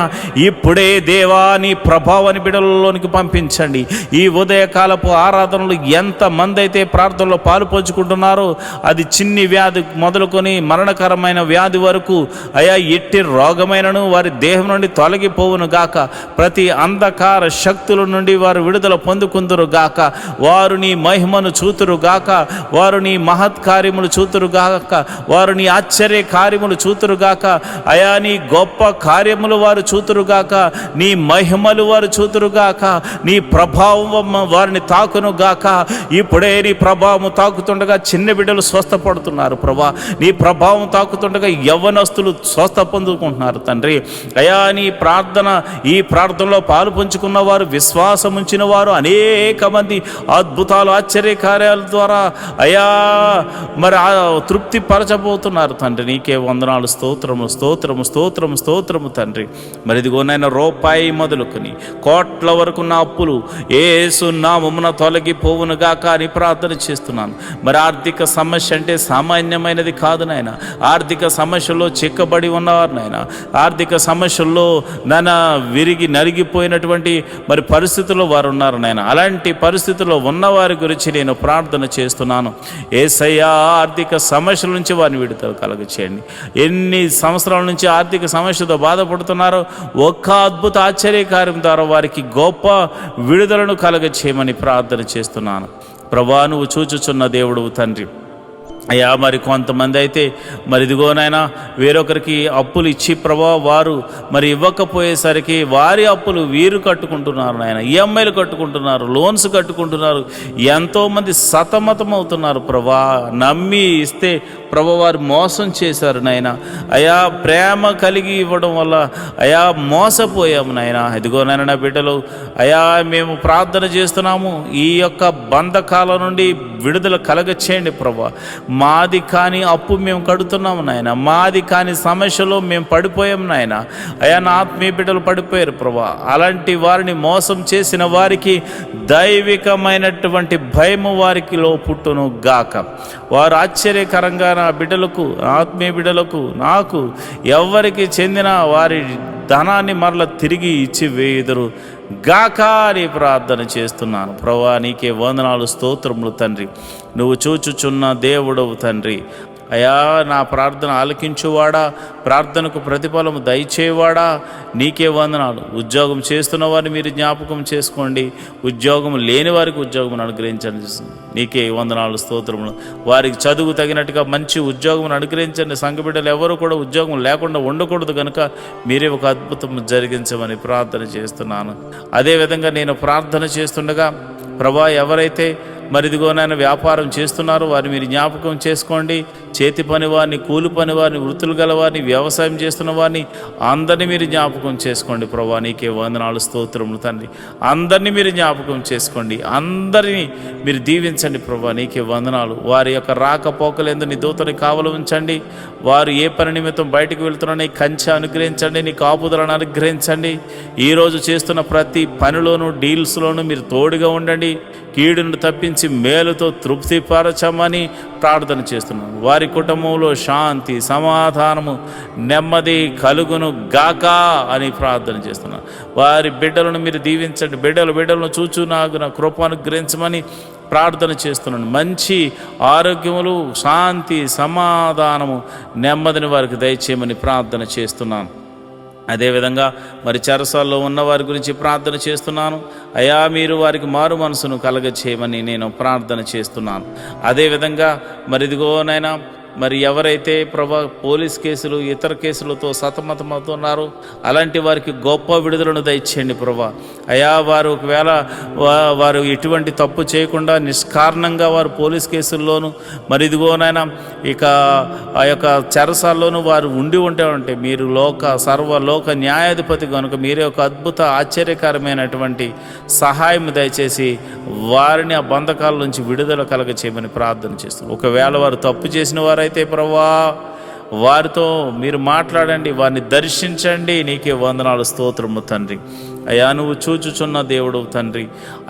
ఇప్పుడే దేవా నీ ప్రభావాన్ని బిడ్డలలోనికి పంపించండి. ఈ ఉదయకాలపు ఆరాధనలు ఎంతమంది అయితే ప్రార్థనలో పాలు పంచుకుంటున్నారో, అది చిన్ని వ్యాధి మొదలుకొని మరణకరమైన వ్యాధి వరకు అయా, ఎట్టి రోగమైనను వారి దేహం నుండి తొలగిపోవును గాక. ప్రతి అంధకార శక్తుల నుండి వారు విడుదల పొందుకుందురు గాక. వారు నీ మహిమను చూతురు గాక. వారు నీ మహత్కార్యములు చూతురు గాక. వారు నీ ఆశ్చర్య కార్యములు చూతురు గాక. అయా, నీ గొప్ప కార్యములు వారు చూతురు గాక. నీ మహిమలు వారు చూతురుగాక. నీ ప్రభావం వారిని తాకును గాక. ఇప్పుడే నీ ప్రభావం తాకుతుండగా చిన్న బిడ్డలు స్వస్థపడుతున్నారు ప్రభా. నీ ప్రభావం తాకుతుండగా యవ్వనస్తులు స్వస్థ పొందుకుంటున్నారు తండ్రి. అయా, నీ ఈ ప్రార్థనలో పాలు పంచుకున్న వారు, విశ్వాసం ఉంచిన వారు అనేక మంది అద్భుతాలు, ఆశ్చర్య కార్యాల ద్వారా అయా మరి తృప్తి పరచబోతున్నారు తండ్రి. నీకే వందనాలు, స్తోత్రము, స్తోత్రము, స్తోత్రము, స్తోత్రము తండ్రి. మరి ఇదిగోనైనా రూపాయి మొదలుకొని కోట్ల వరకు నా అప్పులు యేసు నామమున తొలగిపోవునుగా కానీ ప్రార్థన చేస్తున్నాను. మరి ఆర్థిక సమస్య అంటే సామాన్యమైనది కాదు నాయన. ఆర్థిక సమస్యల్లో చిక్కబడి ఉన్నవారు నాయన. ఆర్థిక సమస్యల్లో విరిగి నలిగిపోయినటువంటి మరి పరిస్థితుల్లో వారు ఉన్నారు నాయన. అలాంటి పరిస్థితుల్లో ఉన్నవారి గురించి నేను ప్రార్థన చేస్తున్నాను. యేసయ్యా, ఆర్థిక సమస్యల నుంచి వారిని విడుదల కలుగచేయండి. ఎన్ని సంవత్సరాల నుంచి ఆర్థిక సమస్యతో బాధపడుతున్నారో ఒక్క అద్భుత ఆశ్చర్యకార్యం ద్వారా వారికి గొప్ప విడుదలను కలగ చేయమని ప్రార్థన చేస్తున్నాను ప్రభా. నువ్వు చూచుచున్న దేవుడు తండ్రి. అయ్యా మరి కొంతమంది అయితే మరి ఇదిగోనైనా వేరొకరికి అప్పులు ఇచ్చి ప్రభా వారు మరి ఇవ్వకపోయేసరికి వారి అప్పులు వీరు కట్టుకుంటున్నారు నాయన, ఈఎంఐలు కట్టుకుంటున్నారు, లోన్స్ కట్టుకుంటున్నారు, ఎంతోమంది సతమతం అవుతున్నారు ప్రభా. నమ్మి ఇస్తే ప్రభా వారు మోసం చేశారు నాయన. అయా ప్రేమ కలిగి ఇవ్వడం వల్ల అయా మోసపోయాము నాయన. ఇదిగోనైనా నా బిడ్డలు అయా మేము ప్రార్థన చేస్తున్నాము, ఈ యొక్క బంధకాల నుండి విడుదల కలగచేయండి ప్రభా. మాది కాని అప్పు మేము కడుతున్నాము నాయన, మాది కాని సమస్యలో మేము పడిపోయాం నాయన. అయా నా ఆత్మీయ బిడ్డలు పడిపోయారు ప్రభా. అలాంటి వారిని మోసం చేసిన వారికి దైవికమైనటువంటి భయము వారికిలో పుట్టును గాక. వారు ఆశ్చర్యకరంగా నా బిడ్డలకు, ఆత్మీయ బిడ్డలకు, నాకు ఎవరికి చెందిన వారి ధనాన్ని మరల తిరిగి ఇచ్చి వేయుదురు గాక అని ప్రార్థన చేస్తున్నాను ప్రభువా. నీకే వందనాలు, స్తోత్రములు తండ్రి. నువ్వు చూచుచున్న దేవుడవు తండ్రి. అయా నా ప్రార్థన ఆలకించువాడా, ప్రార్థనకు ప్రతిఫలము దయచేవాడా, నీకే వందనాలు. ఉద్యోగం చేస్తున్న వారిని మీరు జ్ఞాపకం చేసుకోండి, ఉద్యోగం లేని వారికి ఉద్యోగం అనుగ్రహించండి. నీకే వందనాలు, స్తోత్రములు. వారికి చదువు తగినట్టుగా మంచి ఉద్యోగం అనుగ్రహించండి. సంఘ బిడ్డలు ఎవరు కూడా ఉద్యోగం లేకుండా ఉండకూడదు కనుక మీరే ఒక అద్భుతం జరిగించమని ప్రార్థన చేస్తున్నాను. అదేవిధంగా నేను ప్రార్థన చేస్తుండగా ప్రభా ఎవరైతే మరిదిగోనైనా వ్యాపారం చేస్తున్నారు వారిని మీరు జ్ఞాపకం చేసుకోండి. చేతి పని వారిని, కూలి పని వారిని, వృత్తులు గల వారిని, వ్యవసాయం చేస్తున్న వారిని అందరినీ మీరు జ్ఞాపకం చేసుకోండి ప్రభా. నీకే వందనాలు, స్తోత్రములు తండ్రి. అందరినీ మీరు జ్ఞాపకం చేసుకోండి, అందరినీ మీరు దీవించండి ప్రభా. నీకే వందనాలు. వారి యొక్క రాకపోకలందు నీ దూతని కావలు ఉంచండి. వారు ఏ పని నిమిత్తం బయటకు వెళ్తున్నా నీ కంచె అనుగ్రహించండి, నీ కాపుదలను అనుగ్రహించండి. ఈరోజు చేస్తున్న ప్రతి పనిలోనూ, డీల్స్లోనూ మీరు తోడుగా ఉండండి. కీడును తప్పించి మేలుతో తృప్తిపరచమని ప్రార్థన చేస్తున్నాను. వారి కుటుంబంలో శాంతి, సమాధానము, నెమ్మది కలుగును గాక అని ప్రార్థన చేస్తున్నాను. వారి బిడ్డలను మీరు దీవించండి. బిడ్డలను చూచు నాకు నా కృప అనుగ్రహించమని ప్రార్థన చేస్తున్నాను. మంచి ఆరోగ్యములు, శాంతి, సమాధానము, నెమ్మదిని వారికి దయచేయమని ప్రార్థన చేస్తున్నాను. అదేవిధంగా మరి చెరసాల్లో ఉన్న వారి గురించి ప్రార్థన చేస్తున్నాను. అయా మీరు వారికి మారు మనసును కలగచేయమని నేను ప్రార్థన చేస్తున్నాను. అదేవిధంగా మరి ఇదిగోనైనా మరి ఎవరైతే ప్రభా పోలీస్ కేసులు, ఇతర కేసులతో సతమతమవుతున్నారో అలాంటి వారికి గొప్ప విడుదలను దయచేయండి ప్రభా. అయా వారు ఒకవేళ వారు ఎటువంటి తప్పు చేయకుండా నిష్కారణంగా వారు పోలీస్ కేసుల్లోనూ మరి ఇదిగోనైనా ఇక ఆ యొక్క చెరసాల్లోనూ వారు ఉంటే మీరు సర్వలోక న్యాయాధిపతి కనుక మీరే ఒక అద్భుత ఆశ్చర్యకరమైనటువంటి సహాయం దయచేసి వారిని ఆ బంధకాల నుంచి విడుదల కలగ చేయమని ప్రార్థన చేస్తున్నాం. ఒకవేళ వారు తప్పు చేసిన వారైతే ప్రభువా వారితో మీరు మాట్లాడండి, వారిని దర్శించండి. నీకే వందనాలు, స్తోత్రము తండ్రి. అయా నువ్వు చూచుచున్న దేవుడవు తండ్రి.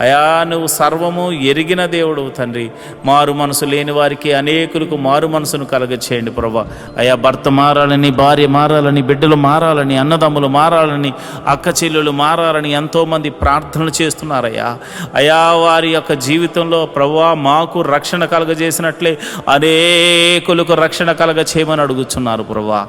అయా నువ్వు సర్వము ఎరిగిన దేవుడవు తండ్రి. మారు మనసు లేని వారికి అనేకులకు మారు మనసును కలగచేయండి ప్రభా. అయా భర్త మారాలని, భార్య మారాలని, బిడ్డలు మారాలని, అన్నదమ్ములు మారాలని, అక్క చెల్లెలు మారాలని ఎంతోమంది ప్రార్థనలు చేస్తున్నారయ్యా. అయా వారి యొక్క జీవితంలో ప్రభువా మాకు రక్షణ కలగజేసినట్లే అనేకులకు రక్షణ కలగచేయమని అడుగుచున్నారు ప్రభువా.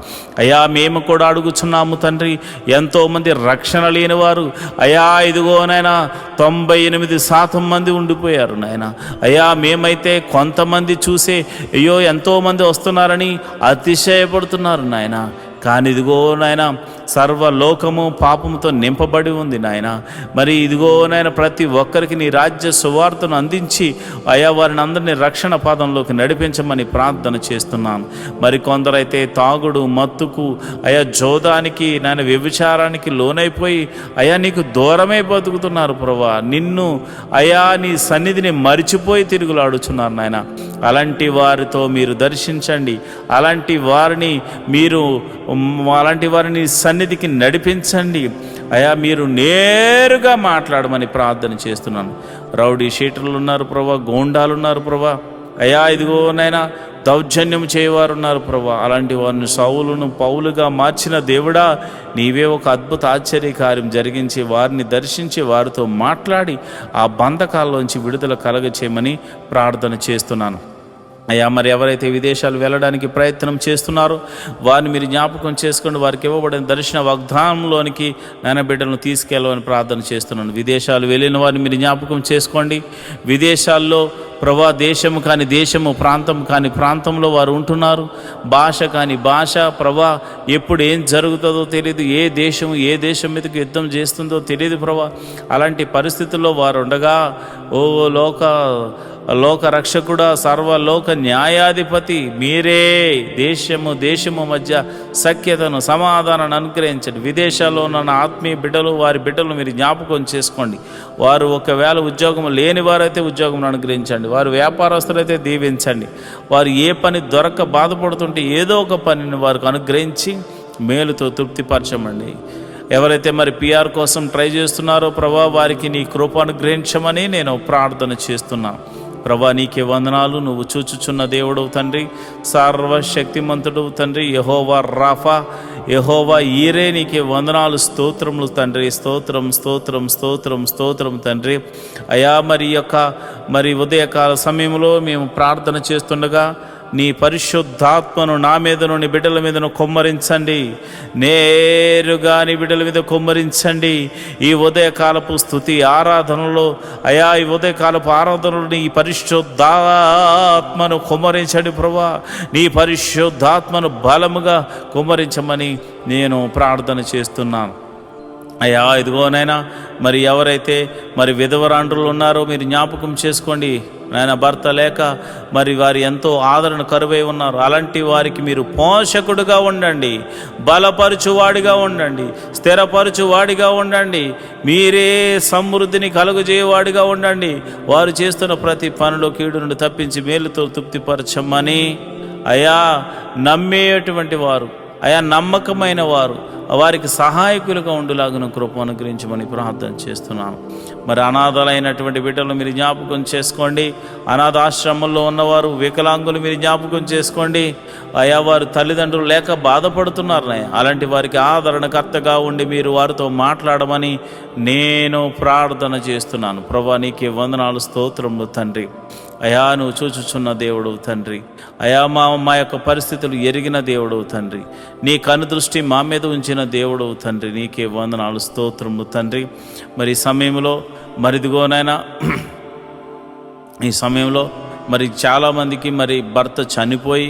అయా మేము కూడా అడుగుచున్నాము తండ్రి. ఎంతోమంది రక్షణ లేని వారు అయా ఇదిగోనైనా 98% మంది ఉండిపోయారు నాయన. అయ్యా మేమైతే కొంతమంది చూసే అయ్యో ఎంతోమంది వస్తున్నారని అతిశయపడుతున్నారు నాయన. కానీ ఇదిగో నాయన సర్వలోకము పాపముతో నింపబడి ఉంది నాయన. మరి ఇదిగో నాయన ప్రతి ఒక్కరికి నీ రాజ్య సువార్తను అందించి అయా వారిని అందరినీ రక్షణ పాదంలోకి నడిపించమని ప్రార్థన చేస్తున్నాను. మరి కొందరైతే తాగుడు, మత్తుకు, అయా జోదానికి, నాయన వ్యభిచారానికి లోనైపోయి అయా నీకు దూరమై బతుకుతున్నారు ప్రభా. నిన్ను అయా నీ సన్నిధిని మరిచిపోయి తిరుగులాడుచున్నారు నాయన. అలాంటి వారితో మీరు దర్శించండి. అలాంటి వారిని సన్నిధికి నడిపించండి. అయా మీరు నేరుగా మాట్లాడమని ప్రార్థన చేస్తున్నాను. రౌడీ షీటర్లు ఉన్నారు ప్రభా, గోండాలు ఉన్నారు ప్రభా. అయా ఇదిగోనైనా దౌర్జన్యం చేయవారు ఉన్నారు ప్రభా. అలాంటి వారిని సౌలును పౌలుగా మార్చిన దేవుడా నీవే ఒక అద్భుత ఆశ్చర్యకార్యం జరిగించి వారిని దర్శించి వారితో మాట్లాడి ఆ బంధకాల్లోంచి విడుదల కలగచేయమని ప్రార్థన చేస్తున్నాను. అయ్యా మరి ఎవరైతే విదేశాలు వెళ్ళడానికి ప్రయత్నం చేస్తున్నారో వారిని మీరు జ్ఞాపకం చేసుకోండి. వారికి ఇవ్వబడిన దర్శన వాగ్దానంలోనికి నాయన బిడ్డలను తీసుకెళ్ళమని ప్రార్థన చేస్తున్నాను. విదేశాలు వెళ్ళిన వారిని మీరు జ్ఞాపకం చేసుకోండి. విదేశాల్లో ప్రభా దేశము కాని దేశము, ప్రాంతం కాని ప్రాంతంలో వారు ఉంటున్నారు. భాష కాని భాష, ప్రభా ఎప్పుడు ఏం జరుగుతుందో తెలియదు, ఏ దేశం మీదకి యుద్ధం చేస్తుందో తెలియదు ప్రభా. అలాంటి పరిస్థితుల్లో వారు ఉండగా, ఓ లోక రక్షకుడా, సర్వలోక న్యాయాధిపతి మీరే దేశము మధ్య సఖ్యతను, సమాధానాన్ని అనుగ్రహించండి. విదేశాల్లో ఉన్న ఆత్మీయ బిడ్డలు, వారి బిడ్డలు మీరు జ్ఞాపకం చేసుకోండి. వారు ఒకవేళ ఉద్యోగం లేని వారైతే ఉద్యోగం అనుగ్రహించండి, వారు వ్యాపారస్తులైతే దీవించండి. వారు ఏ పని దొరక్క బాధపడుతుంటే ఏదో ఒక పనిని వారికి అనుగ్రహించి మేలుతో తృప్తిపరచమండి. ఎవరైతే మరి PR కోసం ట్రై చేస్తున్నారో ప్రభా, వారికి నీ కృప అనుగ్రహించమని నేను ప్రార్థన చేస్తున్నాను. ప్రభా నీకే వందనాలు. నువ్వు చూచుచున్న దేవుడు తండ్రి, సర్వశక్తిమంతుడు తండ్రి, యెహోవా రాఫా, యెహోవా ఈరే, నీకే వందనాలు, స్తోత్రములు తండ్రి. స్తోత్రం తండ్రి. అయా మరి ఉదయకాల సమయంలో మేము ప్రార్థన చేస్తుండగా నీ పరిశుద్ధాత్మను నా మీదను, నీ బిడ్డల మీదను కొమ్మరించండి. నేరుగా నీ బిడ్డల మీద కొమ్మరించండి. ఈ ఉదయకాలపు స్తుతి ఆరాధనలో అయా, ఈ ఉదయకాలపు ఆరాధనలో నీ పరిశుద్ధాత్మను కొమ్మరించండి ప్రభా. నీ పరిశుద్ధాత్మను బలముగా కొమ్మరించమని నేను ప్రార్థన చేస్తున్నాను. అయ్యా ఇదిగోనైనా మరి ఎవరైతే మరి విధవరాండ్రులు ఉన్నారో మీరు జ్ఞాపకం చేసుకోండి నాయన. భర్త లేక మరి వారు ఎంతో ఆదరణ కరువై ఉన్నారు. అలాంటి వారికి మీరు పోషకుడుగా ఉండండి, బలపరచువాడిగా ఉండండి, స్థిరపరచువాడిగా ఉండండి. మీరే సమృద్ధిని కలుగజేయవాడిగా ఉండండి. వారు చేస్తున్న ప్రతి పనిలో కీడు నుండి తప్పించి మేలుతో తృప్తిపరచమని అయా, నమ్మేటువంటి వారు, అయా నమ్మకమైన వారు, వారికి సహాయకులుగా ఉండులాగున కృప అనుగ్రహించమని ప్రార్థన చేస్తున్నాను. మరి అనాథలైనటువంటి బిడ్డలు మీరు జ్ఞాపకం చేసుకోండి. అనాథాశ్రమంలో ఉన్నవారు, వికలాంగులు మీరు జ్ఞాపకం చేసుకోండి. అయా వారు తల్లిదండ్రులు లేక బాధపడుతున్నారు. అలాంటి వారికి ఆదరణకర్తగా ఉండి మీరు వారితో మాట్లాడమని నేను ప్రార్థన చేస్తున్నాను. ప్రభా నీకే వందనాలు, స్తోత్రములు తండ్రి. అయా నువ్వు చూచుచున్న దేవుడు తండ్రి. అయా మా యొక్క పరిస్థితులు ఎరిగిన దేవుడు తండ్రి. నీ కనుదృష్టి మా మీద ఉంచిన దేవుడు తండ్రి. నీకే వందనాలు, స్తోత్రము తండ్రి. మరి ఈ సమయంలో మరిదిగోనైనా ఈ సమయంలో మరి చాలామందికి మరి భర్త చనిపోయి,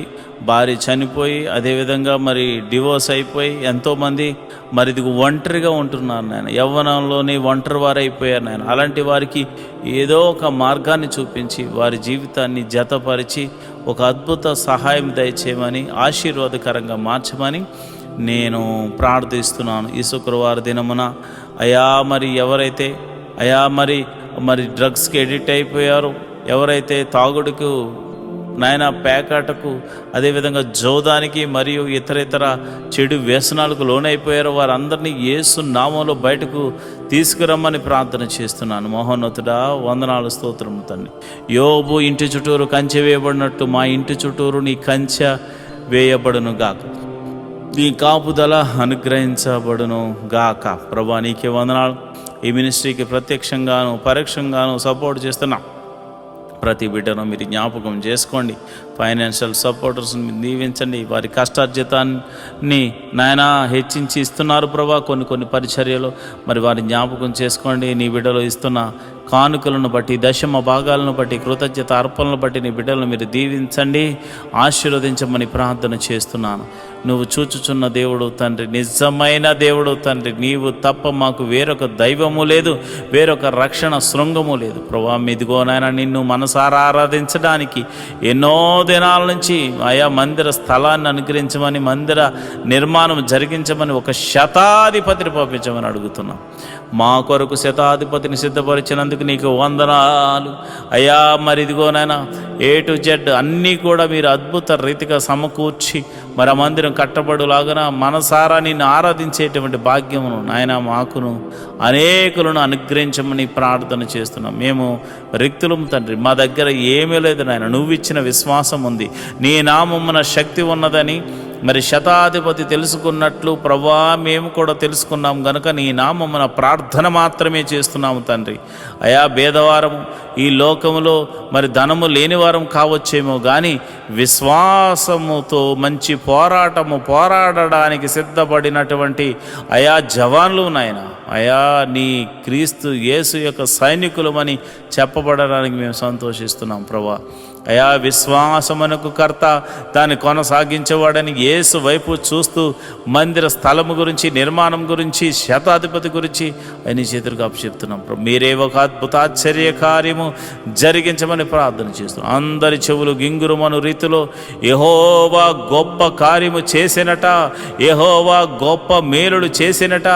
భార్య చనిపోయి, అదేవిధంగా మరి డివోర్స్ అయిపోయి ఎంతోమంది మరి ఇది ఒంటరిగా ఉంటున్నారు నాయన. యవ్వనంలోనే ఒంటరి వారైపోయారు నాయన. అలాంటి వారికి ఏదో ఒక మార్గాన్ని చూపించి వారి జీవితాన్ని జతపరిచి ఒక అద్భుత సహాయం దయచేయమని, ఆశీర్వాదకరంగా మార్చమని నేను ప్రార్థిస్తున్నాను. ఈ శుక్రవారం దినమున అయా మరి ఎవరైతే అయా మరి డ్రగ్స్కి ఎడిక్ట్ అయిపోయారో, ఎవరైతే తాగుడుకు నాయన, పేకాటకు, అదేవిధంగా జోదానికి మరియు ఇతర చెడు వ్యసనాలకు లోనైపోయారో వారందరినీ యేసు నామంలో బయటకు తీసుకురమ్మని ప్రార్థన చేస్తున్నాను. మహోన్నతుడా వందనాలు, స్తోత్రము తండ్రి. యోబు ఇంటి చుట్టూరు కంచె వేయబడినట్టు మా ఇంటి చుట్టూరు నీ కంచె వేయబడును గాక, నీ కాపుదల అనుగ్రహించబడును గాక. ప్రభా నీకే వందనాలు. ఈ మినిస్ట్రీకి ప్రత్యక్షంగాను పరోక్షంగాను సపోర్ట్ చేస్తున్నా ప్రతి బిడ్డను మీరు జ్ఞాపకం చేసుకోండి. ఫైనాన్షియల్ సపోర్టర్స్ని దీవించండి. వారి కష్టార్జితాన్ని నాయన హెచ్చించి ఇస్తున్నారు ప్రభా. కొన్ని పరిచర్యలు మరి వారి జ్ఞాపకం చేసుకోండి. నీ బిడ్డలు ఇస్తున్న కానుకలను బట్టి, దశమ భాగాలను బట్టి, కృతజ్ఞత అర్పణలను బట్టి నీ బిడ్డలను మీరు దీవించండి, ఆశీర్వదించమని ప్రార్థన చేస్తున్నాను. నువ్వు చూచుచున్న దేవుడు తండ్రి, నిజమైన దేవుడు తండ్రి. నీవు తప్ప మాకు వేరొక దైవము లేదు, వేరొక రక్షణ శృంగము లేదు ప్రభా. ఇదిగోనైనా నిన్ను మనసారా ఆరాధించడానికి ఎన్నో దినాల నుంచి ఆయా మందిర స్థలాన్ని అనుగ్రహించమని, మందిర నిర్మాణం జరిగించమని ఒక శతాధిపతిని పంపించమని అడుగుతున్నాం. మా కొరకు శతాధిపతిని సిద్ధపరిచినందుకు నీకు వందనాలు అయ్యా. మరి ఇదిగోనైనా A to Z అన్నీ కూడా మీరు అద్భుత రీతిగా సమకూర్చి మరి ఆ మందిరం కట్టబడులాగా మనసారా నిన్ను ఆరాధించేటువంటి భాగ్యమును నాయన మాకును అనేకులను అనుగ్రహించమని ప్రార్థన చేస్తున్నాం. మేము రిక్తులం తండ్రి, మా దగ్గర ఏమీ లేదు నాయన. నువ్వు ఇచ్చిన విశ్వాసం ఉంది, నీ నామమున శక్తి ఉన్నదని మరి శతాధిపతి తెలుసుకున్నట్లు ప్రభా మేము కూడా తెలుసుకున్నాం గనుక నీ నామమున ప్రార్థన మాత్రమే చేస్తున్నాము తండ్రి. అయా భేదవారము ఈ లోకములో మరి ధనము లేనివారం కావచ్చేమో కానీ విశ్వాసముతో మంచి పోరాడడానికి సిద్ధపడినటువంటి అయా జవాన్లు నాయన, అయా నీ క్రీస్తు యేసు యొక్క సైనికులమని చెప్పబడడానికి మేము సంతోషిస్తున్నాం ప్రభా. అయా విశ్వాసమునకు కర్త దాన్ని కొనసాగించేవాడని యేసు వైపు చూస్తూ మందిర స్థలము గురించి, నిర్మాణం గురించి, శతాధిపతి గురించి అని చేతులకు అప్పచెప్తున్నాం ప్రభు. మీరే ఒక అద్భుత ఆశ్చర్య కార్యము జరిగించమని ప్రార్థన చేస్తున్నాం. అందరి చెవులు గింగురుమను రీతిలో యెహోవా గొప్ప కార్యము చేసినట, యెహోవా గొప్ప మేలులు చేసినట,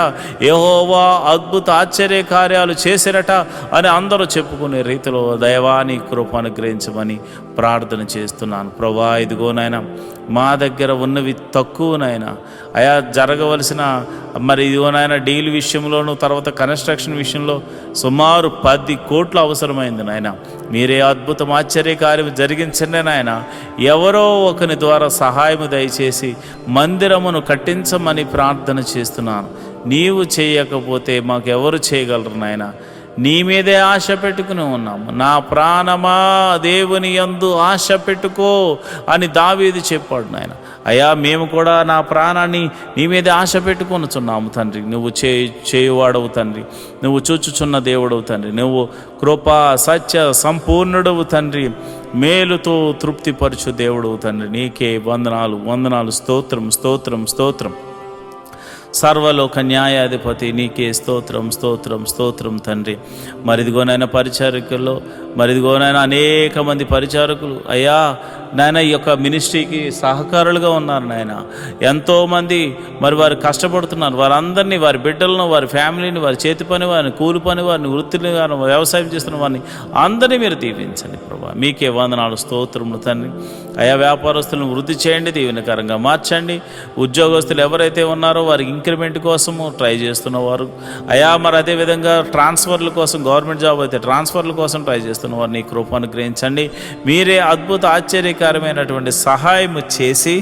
యెహోవా అద్భుత ఆశ్చర్య కార్యాలు చేసినట అని అందరూ చెప్పుకునే రీతిలో దైవాన్ని కృప అనుగ్రహించమని ప్రార్థన చేస్తున్నాను ప్రభా. ఇదిగో నాయన మా దగ్గర ఉన్నవి తక్కువ నాయన, అయా జరగవలసిన మరి ఇదిగో నాయన డీల్ విషయంలోనూ తర్వాత కన్స్ట్రక్షన్ విషయంలో సుమారు 10 కోట్లు అవసరమైంది నాయన. మీరే అద్భుతం ఆశ్చర్య కార్యం జరిగించండి నాయన. ఎవరో ఒకని ద్వారా సహాయము దయచేసి మందిరమును కట్టించమని ప్రార్థన చేస్తున్నాను. నీవు చేయకపోతే మాకెవరు చేయగలరు నాయన. నీ మీదే ఆశ పెట్టుకుని ఉన్నాము. నా ప్రాణమా దేవుని యందు ఆశ పెట్టుకో అని దావీదు చెప్పాడు నాయన. అయ్యా మేము కూడా నా ప్రాణాన్ని నీ మీదే ఆశ పెట్టుకొనుచున్నాము తండ్రి. నువ్వు చేయువాడవు తండ్రి, నువ్వు చూచుచున్న దేవుడవు తండ్రి, నువ్వు కృపా సత్య సంపూర్ణుడవు తండ్రి, మేలుతో తృప్తిపరచు దేవుడవు తండ్రి. నీకే వందనాలు స్తోత్రం స్తోత్రం స్తోత్రం. సర్వలోక న్యాయాధిపతి నీకే స్తోత్రం తండ్రి. మరిదిగోనైనా పరిచారకుల్లో మరిదిగోనైనా అనేక మంది పరిచారకులు అయ్యా నాయన ఈ యొక్క మినిస్ట్రీకి సహకారులుగా ఉన్నారు నాయన. ఎంతోమంది మరి వారు కష్టపడుతున్నారు. వారందరినీ, వారి బిడ్డలను, వారి ఫ్యామిలీని, వారి చేతి పని వారిని, కూలి పని వారిని, వృత్తిని వారిని, వ్యవసాయం చేస్తున్న వారిని అందరినీ మీరు దీవించండి ప్రభా. మీకే వందనాలు స్తోత్రములు తండ్రి. అయా వ్యాపారస్తులను వృద్ధి చేయండి, దీవెనకరంగా మార్చండి. ఉద్యోగస్తులు ఎవరైతే ఉన్నారో వారికి ఇంక్రిమెంట్ కోసము ట్రై చేస్తున్నవారు అయా, మరి అదేవిధంగా ట్రాన్స్ఫర్ల కోసం, గవర్నమెంట్ జాబ్ అయితే ట్రాన్స్ఫర్ల కోసం ట్రై చేస్తున్నవారు నీ కృప అనుగ్రహించండి. మీరే అద్భుత ఆశ్చర్యకరమైనటువంటి సహాయం చేసి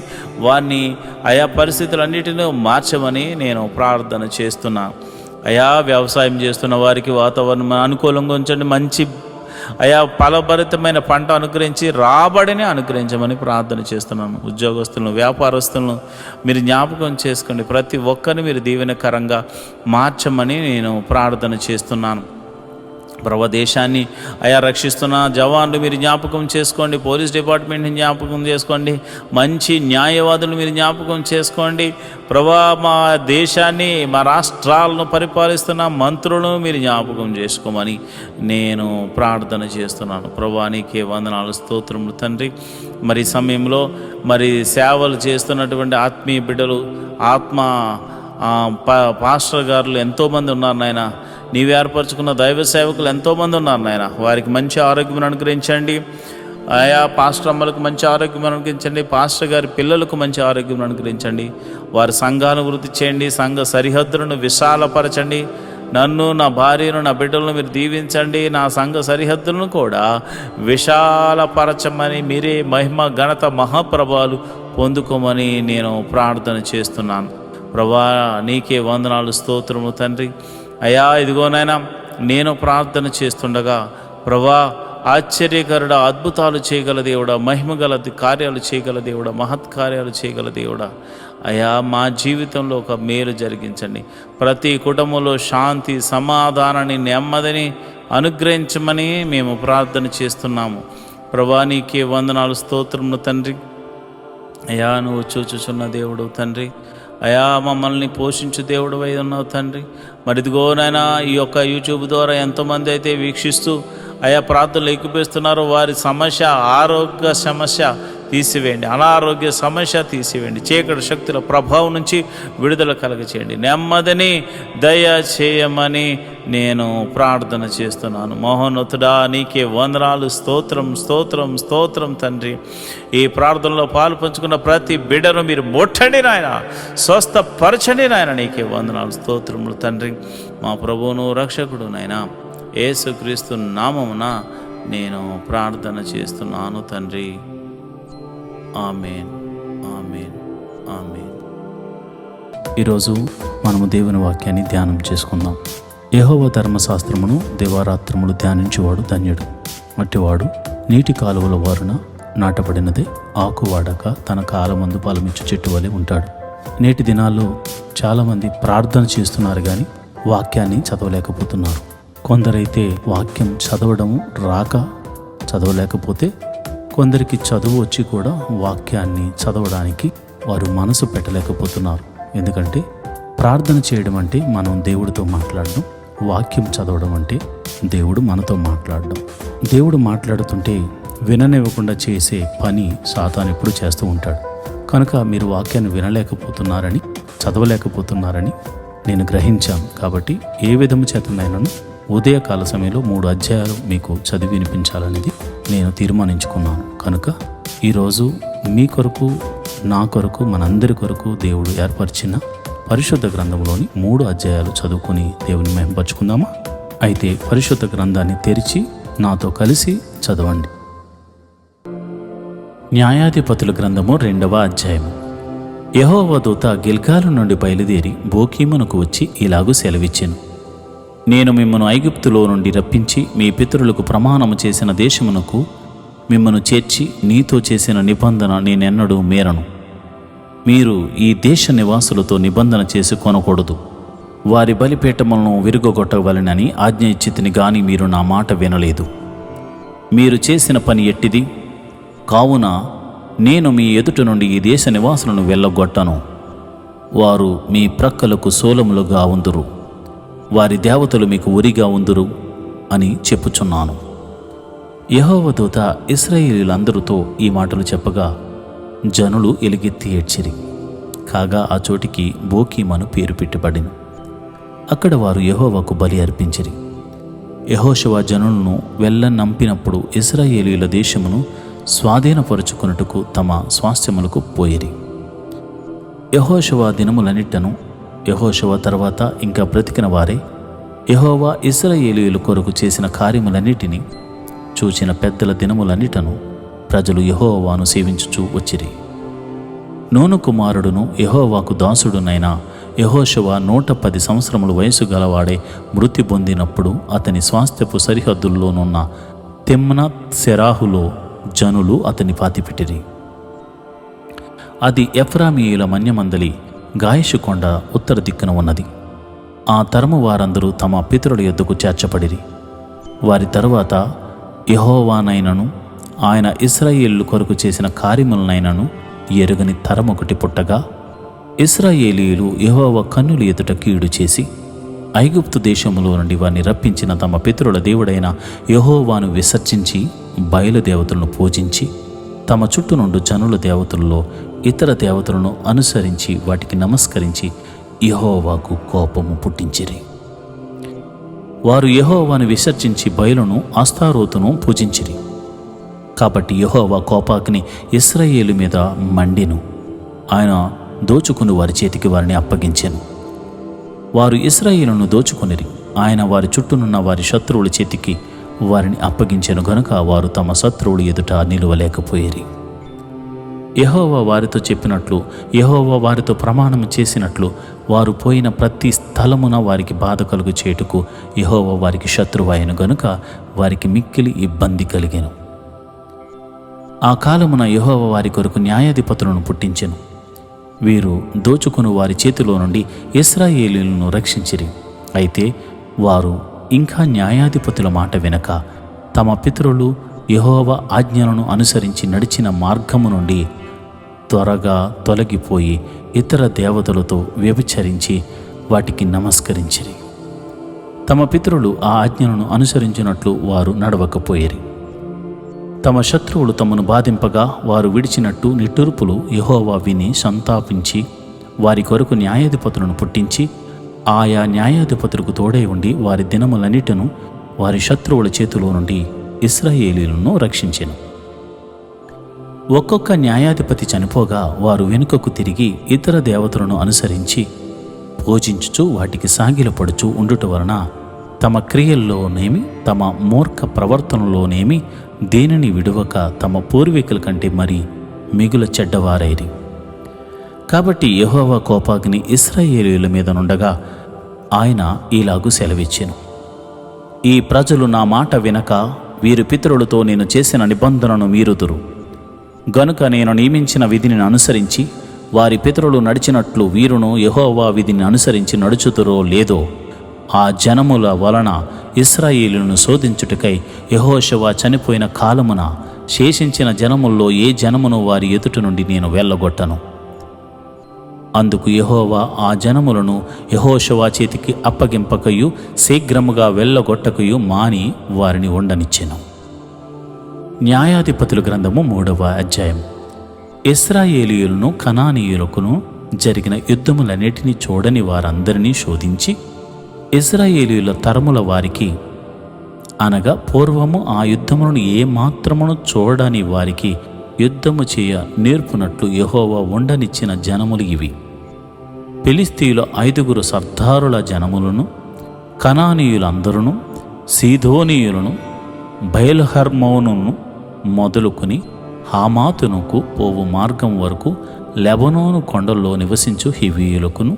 వారిని ఆయా పరిస్థితులన్నిటినీ మార్చమని నేను ప్రార్థన చేస్తున్నాను. అయా వ్యవసాయం చేస్తున్న వారికి వాతావరణం అనుకూలంగా ఉంచండి. మంచి అయా ఫలభరితమైన పంట అనుగ్రహించి రాబడిని అనుగ్రహించమని ప్రార్థన చేస్తున్నాను. ఉద్యోగస్తులను, వ్యాపారస్తులను మీరు జ్ఞాపకం చేసుకోండి. ప్రతి ఒక్కరిని మీరు దీవెనకరంగా మార్చమని నేను ప్రార్థన చేస్తున్నాను. ప్రభు దేశాన్ని అయా రక్షిస్తున్న జవాన్లు మీరు జ్ఞాపకం చేసుకోండి. పోలీస్ డిపార్ట్మెంట్ని జ్ఞాపకం చేసుకోండి. మంచి న్యాయవాదులు మీరు జ్ఞాపకం చేసుకోండి. ప్రభా మా దేశాన్ని, మా రాష్ట్రాలను పరిపాలిస్తున్న మంత్రులను మీరు జ్ఞాపకం చేసుకోమని నేను ప్రార్థన చేస్తున్నాను. ప్రభా నీకే వందనాలు స్తోత్రములు తండ్రి. మరి సమయంలో మరి సేవలు చేస్తున్నటువంటి ఆత్మీయ బిడ్డలు, పాస్టర్ గారులు ఎంతోమంది ఉన్నారు నాయన. నీవు ఏర్పరచుకున్న దైవ సేవకులు ఎంతోమంది ఉన్నారు నాయన. వారికి మంచి ఆరోగ్యం అనుగ్రహించండి. ఆయా పాస్టర్ అమ్మలకు మంచి ఆరోగ్యం అనుగ్రహించండి. పాస్టర్ గారి పిల్లలకు మంచి ఆరోగ్యం అనుగ్రహించండి. వారి సంఘాలను వృద్ధి చేయండి. సంఘ సరిహద్దులను విశాలపరచండి. నన్ను, నా భార్యను, నా బిడ్డలను మీరు దీవించండి. నా సంఘ సరిహద్దులను కూడా విశాలపరచమని మీరే మహిమ ఘనత మహాప్రభావాలు పొందుకోమని నేను ప్రార్థన చేస్తున్నాను. ప్రభా నీకే వందనాలు స్తోత్రము తండ్రి. అయ్యా ఇదిగోనైనా నేను ప్రార్థన చేస్తుండగా ప్రభా ఆశ్చర్యకరుడా, అద్భుతాలు చేయగల దేవుడా, మహిమగల కార్యాలు చేయగల దేవుడా, మహత్కార్యాలు చేయగల దేవుడా, అయ్యా మా జీవితంలో ఒక మేలు జరిగించండి. ప్రతి కుటుంబంలో శాంతి, సమాధానాన్ని, నెమ్మదిని అనుగ్రహించమని మేము ప్రార్థన చేస్తున్నాము. ప్రభా నీకే వందనాలు స్తోత్రములు తండ్రి. అయ్యా నువ్వు చూచుచున్న దేవుడు తండ్రి. అయా మమ్మల్ని పోషించు దేవుడు అయి ఉన్నావు తండ్రి. మరి ఇదిగోనైనా ఈ యొక్క యూట్యూబ్ ద్వారా ఎంతోమంది అయితే వీక్షిస్తూ అయా ప్రార్థనలు ఎక్కిపిస్తున్నారో వారి సమస్య, ఆరోగ్య సమస్య తీసివేయండి, అనారోగ్య సమస్య తీసివేయండి, చీకటి శక్తుల ప్రభావం నుంచి విడుదల కలగచేయండి, నెమ్మదిని దయ చేయమని నేను ప్రార్థన చేస్తున్నాను. మహోన్నతుడా నీకే వందనాలు, స్తోత్రం స్తోత్రం స్తోత్రం తండ్రి. ఈ ప్రార్థనలో పాలు పంచుకున్న ప్రతి బిడ్డను మీరు ముట్టండి నాయన, స్వస్థపరచండి నాయన. నీకే వందనాలు స్తోత్రములు తండ్రి. మా ప్రభువును రక్షకుడు నాయన యేసుక్రీస్తు నామమున నేను ప్రార్థన చేస్తున్నాను తండ్రి. ఆమేన్, ఆమేన్. ఆమేన్. ఈరోజు మనము దేవుని వాక్యాన్ని ధ్యానం చేసుకుందాం. యెహోవా ధర్మశాస్త్రమును దివారాత్రములు ధ్యానించేవాడు ధన్యుడు. అట్టివాడు నీటి కాలువల వారున నాటబడినదే, ఆకు వాడక తన కాలమందు ఫలమిచ్చు చెట్టు వలె ఉంటాడు. నేటి దినాల్లో చాలామంది ప్రార్థన చేస్తున్నారు కానీ వాక్యాన్ని చదవలేకపోతున్నారు. కొందరైతే వాక్యం చదవడము రాక చదవలేకపోతే, కొందరికి చదువు వచ్చి కూడా వాక్యాన్ని చదవడానికి వారు మనసు పెట్టలేకపోతున్నారు. ఎందుకంటే ప్రార్థన చేయడం అంటే మనం దేవుడితో మాట్లాడడం, వాక్యం చదవడం అంటే దేవుడు మనతో మాట్లాడడం. దేవుడు మాట్లాడుతుంటే విననివ్వకుండా చేసే పని సాతాను ఎప్పుడు చేస్తూ ఉంటాడు. కనుక మీరు వాక్యాన్ని వినలేకపోతున్నారని, చదవలేకపోతున్నారని నేను గ్రహించాను. కాబట్టి ఏ విధము చేతనైనాను ఉదయకాల సమయంలో 3 అధ్యాయాలు మీకు చదివి వినిపించాలనేది నేను తీర్మానించుకున్నాను. కనుక ఈరోజు మీ కొరకు, నా కొరకు, మనందరి కొరకు దేవుడు ఏర్పరిచిన పరిశుద్ధ గ్రంథంలోని 3 అధ్యాయాలు చదువుకొని దేవుని మహిమపరచుకుందామా? అయితే పరిశుద్ధ గ్రంథాన్ని తెరిచి నాతో కలిసి చదవండి. న్యాయాధిపతుల గ్రంథము 2వ అధ్యాయము. యెహోవా దూత గిల్గాలు నుండి బయలుదేరి బోకీమునకు వచ్చి ఇలాగు సెలవిచ్చెను. నేను మిమ్మను ఐగుప్తులో నుండి రప్పించి మీ పితరులకు ప్రమాణము చేసిన దేశమునకు మిమ్మను చేర్చి నీతో చేసిన నిబంధన నేనెన్నడూ మీరను. మీరు ఈ దేశ నివాసులతో నిబంధన చేసి కొనకూడదు. వారి బలిపీఠములను విరుగొట్టవలెనని ఆజ్ఞ ఇచ్చితిని గాని మీరు నా మాట వినలేదు. మీరు చేసిన పని ఎట్టిది? కావున నేను మీ ఎదుట నుండి ఈ దేశ నివాసులను వెళ్ళగొట్టను. వారు మీ ప్రక్కలకు సోలములుగా ఉందురు, వారి దేవతలు మీకు ఉరిగా ఉందురు అని చెప్పుచున్నాను. యెహోవా దూత ఇశ్రాయేలీయులందరితో ఈ మాటలు చెప్పగా జనులు ఎలుగెత్తి ఏడ్చిరి. కాగా ఆ చోటికి బోకీమను పేరు పెట్టబడిన. అక్కడ వారు యెహోవాకు బలి అర్పించిరి. యెహోషువ జనులను వెళ్ళనంపినప్పుడు ఇశ్రాయేలీయుల దేశమును స్వాధీనపరుచుకొనుటకు తమ స్వాస్థ్యములకు పోయిరి. యెహోషువ దినములన్నిటను, యెహోషువ తర్వాత ఇంకా బ్రతికిన వారే యెహోవా ఇశ్రాయేలీయుల కొరకు చేసిన కార్యములన్నిటినీ చూచిన పెద్దల దినములన్నిటను ప్రజలు యెహోవాను సేవించుచూ వచ్చిరి. నూను కుమారుడును యెహోవాకు దాసుడునైన యెహోషువ 110 సంవత్సరముల వయసు గలవాడే మృతి పొందినప్పుడు అతని స్వాస్థ్యపు సరిహద్దుల్లోనున్న తిమ్నత్ సెరాహులో జనులు అతన్ని పాతిపెట్టిరి. అది ఎఫ్రామీయుల మన్యమందలి గాయషు కొండ ఉత్తర దిక్కున ఉన్నది. ఆ తరము వారందరూ తమ పితరుల యొద్దకు చేర్చబడిరి. వారి తరువాత యెహోవానైనను ఆయన ఇశ్రాయేలు కొరకు చేసిన కార్యములనైనను ఎరుగని తరమొకటి పుట్టగా, ఇశ్రాయేలీయులు యెహోవా కన్నుల ఎదుట కీడు చేసి ఐగుప్తు దేశములో నుండి వారిని రప్పించిన తమ పితరుల దేవుడైన యెహోవాను విసర్జించి బయలుదేవతలను పూజించి తమ చుట్టూ నుండి జనుల దేవతలలో ఇతర దేవతలను అనుసరించి వాటికి నమస్కరించి యెహోవాకు కోపము పుట్టించిరి. వారు యెహోవాను విసర్జించి బయలును అస్తారోతును పూజించిరి. కాబట్టి యెహోవా కోపాగ్ని ఇశ్రాయేలు మీద మండెను. ఆయన దోచుకుని వారి చేతికి వారిని అప్పగించెను. వారు ఇశ్రాయేలును దోచుకొనిరి. ఆయన వారి చుట్టూనున్న వారి శత్రువుల చేతికి వారిని అప్పగించెను గనుక వారు తమ శత్రువుల ఎదుట నిలువలేకపోయిరి. యెహోవా వారితో చెప్పినట్లు, యెహోవా వారితో ప్రమాణం చేసినట్లు వారు పోయిన ప్రతి స్థలమున వారికి బాధ కలుగు చేటుకు యెహోవా వారికి శత్రువైన గనుక వారికి మిక్కిలి ఇబ్బంది కలిగెను. ఆ కాలమున యెహోవా వారి కొరకు న్యాయాధిపతులను పుట్టించెను. వీరు దోచుకుని వారి చేతిలో నుండి ఇశ్రాయేలీయులను రక్షించిరి. అయితే వారు ఇంకా న్యాయాధిపతుల మాట వినక తమ పితరులు యెహోవా ఆజ్ఞలను అనుసరించి నడిచిన మార్గము నుండి త్వరగా తొలగిపోయి ఇతర దేవతలతో వ్యభిచరించి వాటికి నమస్కరించిరి. తమ పితరులు ఆ ఆజ్ఞలను అనుసరించినట్లు వారు నడవకపోయిరి. తమ శత్రువులు తమను బాధింపగా వారు విడిచినట్టు నిట్టూర్పులు యెహోవా విని సంతాపించి వారి కొరకు న్యాయాధిపతులను పుట్టించి ఆయా న్యాయాధిపతులకు తోడై ఉండి వారి దినములన్నిటను వారి శత్రువుల చేతిలో నుండి ఇశ్రాయేలీయులను రక్షించెను. ఒక్కొక్క న్యాయాధిపతి చనిపోగా వారు వెనుకకు తిరిగి ఇతర దేవతలను అనుసరించి పూజించుచు వాటికి సాగిలపడుచు ఉండుట వలన తమ క్రియల్లోనేమి తమ మూర్ఖ ప్రవర్తనలోనేమి దేనిని విడువక తమ పూర్వీకుల కంటే మరి మిగుల చెడ్డవారైరి. కాబట్టి యెహోవా కోపాగ్ని ఇశ్రాయేలీయుల మీద నుండగా ఆయన ఇలాగు సెలవిచ్చెను. ఈ ప్రజలు నా మాట వినక వీరి పితరులతో నేను చేసిన నిబంధనను మీరుదురు గనుక నేను నియమించిన విధిని అనుసరించి వారి పితరులు నడిచినట్లు వీరును యెహోవా విధిని అనుసరించి నడుచుతురో లేదో ఆ జనముల వలన ఇశ్రాయేలును శోధించుటకై యెహోషువ చనిపోయిన కాలమున శేషించిన జనముల్లో ఏ జనమును వారి ఎదుట నుండి నేను వెళ్ళగొట్టను. అందుకు యెహోవా ఆ జనములను యెహోషువ చేతికి అప్పగింపకయు శీఘ్రముగా వెళ్ళగొట్టకయు మాని వారిని ఉండనిచ్చెను. న్యాయాధిపతుల గ్రంథము 3వ అధ్యాయం. ఇశ్రాయేలీయులను కనానీయులకును జరిగిన యుద్ధములన్నిటినీ చూడని వారందరినీ శోధించి ఇశ్రాయేలీయుల తరముల వారికి అనగా పూర్వము ఆ యుద్ధములను ఏమాత్రమును చూడని వారికి యుద్ధము చేయ నేర్పునట్లు యెహోవా ఉండనిచ్చిన జనములు ఇవి: ఫిలిష్తీయుల 5 సర్దారుల జనములను, కనానీయులందరును, సీదోనీయులను, బయల్హర్మోనును మొదలుకొని హామాతునకు పోవు మార్గం వరకు లెబనోను కొండల్లో నివసించు హివ్వీయులకును,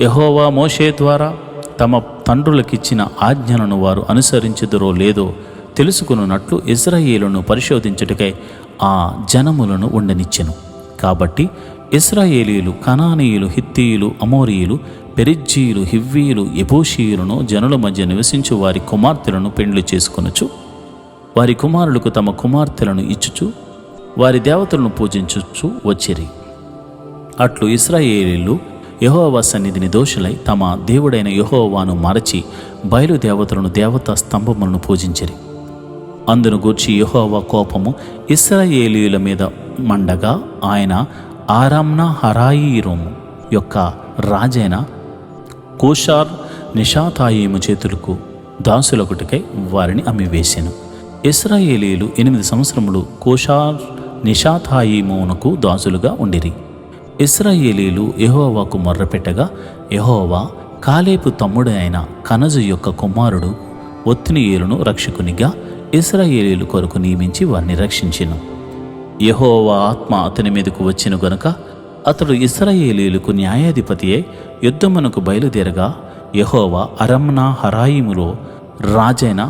యెహోవా మోషే ద్వారా తమ తండ్రులకిచ్చిన ఆజ్ఞలను వారు అనుసరించుదురో లేదో తెలుసుకున్నట్లు ఇశ్రాయేలును పరిశోధించుటకై ఆ జనములను ఉండనిచ్చెను. కాబట్టి ఇశ్రాయేలీయులు కనానీయులు, హిత్తీయులు, అమోరీయులు, పెరిజ్జీయులు, హివ్వీయులు, యెబూషీయులను జనుల మధ్య నివసించు వారి కుమార్తెలను పెండ్లి చేసుకొనుచు వారి కుమారులకు తమ కుమార్తెలను ఇచ్చుచు వారి దేవతలను పూజించుచు వచ్చిరి. అట్లు ఇశ్రాయేలీయులు యెహోవా సన్నిధిని దోషులై తమ దేవుడైన యెహోవాను మరచి బయలుదేవతలను, దేవతా స్తంభములను పూజించిరి. అందును గూర్చి యెహోవా కోపము ఇశ్రాయేలీయుల మీద మండగా ఆయన ఆరామ్నా హరాయిరోము యొక్క రాజైన కూషార్ నిషాతాయిము చేతులకు దాసులొకటికై వారిని అమ్మివేసెను. ఇశ్రాయేలీయులు 8 సంవత్సరములు కూషార్ నిషాతాయిమునకు దాసులుగా ఉండిరి. ఇశ్రాయేలీయులు యెహోవాకు మొర్రపెట్టగా యెహోవా కాలేబు తమ్ముడు అయిన కనజు యొక్క కుమారుడు ఒత్నీయేలును రక్షకునిగా ఇశ్రాయేలీయుల కొరకు నియమించి వారిని రక్షించెను. యెహోవా ఆత్మ అతని మీదకు వచ్చెను గనుక అతడు ఇశ్రాయేలీయులకు న్యాయాధిపతి అయి యుద్ధమునకు బయలుదేరగా యెహోవా అరమ్నా హరాయిములో రాజైన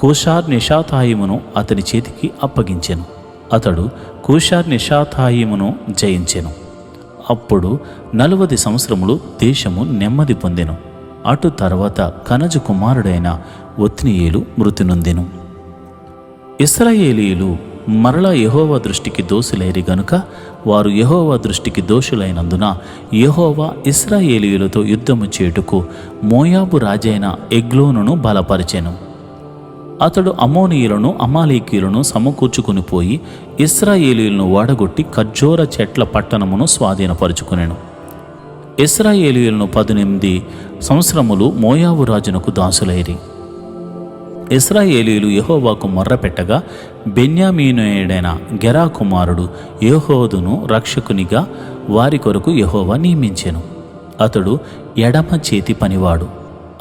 కూషార్ నిషాతాయిమును అతని చేతికి అప్పగించెను. అతడు కూషార్ నిషాతాయిమును జయించెను. అప్పుడు 40 సంవత్సరములు దేశము నెమ్మది పొందెను. అటు తర్వాత కనజు కుమారుడైన ఒత్నీయేలు మృతి నొందెను. ఇశ్రాయేలీయులు మరలా యెహోవా దృష్టికి దోషులైరి గనుక వారు యెహోవా దృష్టికి దోషులైనందున యెహోవా ఇశ్రాయేలీయులతో యుద్ధము చేయుటకు మోయాబు రాజైన ఎగ్లోనును బలపరిచెను. అతడు అమ్మోనీయులను, అమాలేకీయులను సమకూర్చుకుని పోయి ఇశ్రాయేలీయులను ఓడగొట్టి ఖర్జూర చెట్ల పట్టణమును స్వాధీనపరుచుకునెను. ఇశ్రాయేలీయులను 18 సంవత్సరములు మోయాబు రాజునకు దాసులైరి. ఇశ్రాయేలీయులు యెహోవాకు మొర్రపెట్టగా బెన్యామీనీయుడైన గెరా కుమారుడు ఏహూదును రక్షకునిగా వారి కొరకు యెహోవా నియమించెను. అతడు ఎడమ చేతి పనివాడు.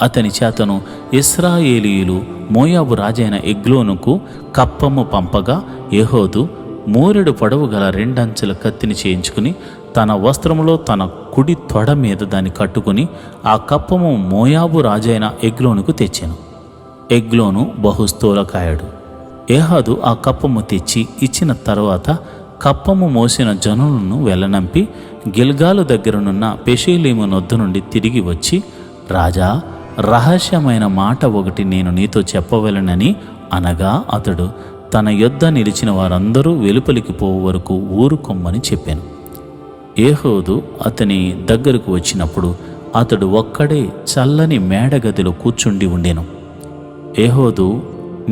అతని చేతను ఇశ్రాయేలీయులు మోయాబు రాజైన ఎగ్లోనుకు కప్పము పంపగా ఏహూదు మూరెడు పొడవు గల 2 అంచెల కత్తిని చేయించుకుని తన వస్త్రములో తన కుడి తొడ మీద దాన్ని కట్టుకుని ఆ కప్పము మోయాబు రాజైన ఎగ్లోనుకు తెచ్చెను. ఎగ్లోను బహుస్థూలకాయుడు. ఏహాదు ఆ కప్పము తెచ్చి ఇచ్చిన తరువాత కప్పము మోసిన జనులను వెళ్ళనంపి గిల్గాలు దగ్గరనున్న పెషీలీము నొద్ద నుండి తిరిగి వచ్చి, రాజా, రహస్యమైన మాట ఒకటి నేను నీతో చెప్పవలెనని అనగా అతడు తన యొద్ద నిలిచిన వారందరూ వెలుపలికి పోవు వరకు ఊరుకొమ్మని చెప్పాను. ఏహూదు అతని దగ్గరకు వచ్చినప్పుడు అతడు ఒక్కడే చల్లని మేడగదిలో కూర్చుండి ఉండెను. ఏహూదు,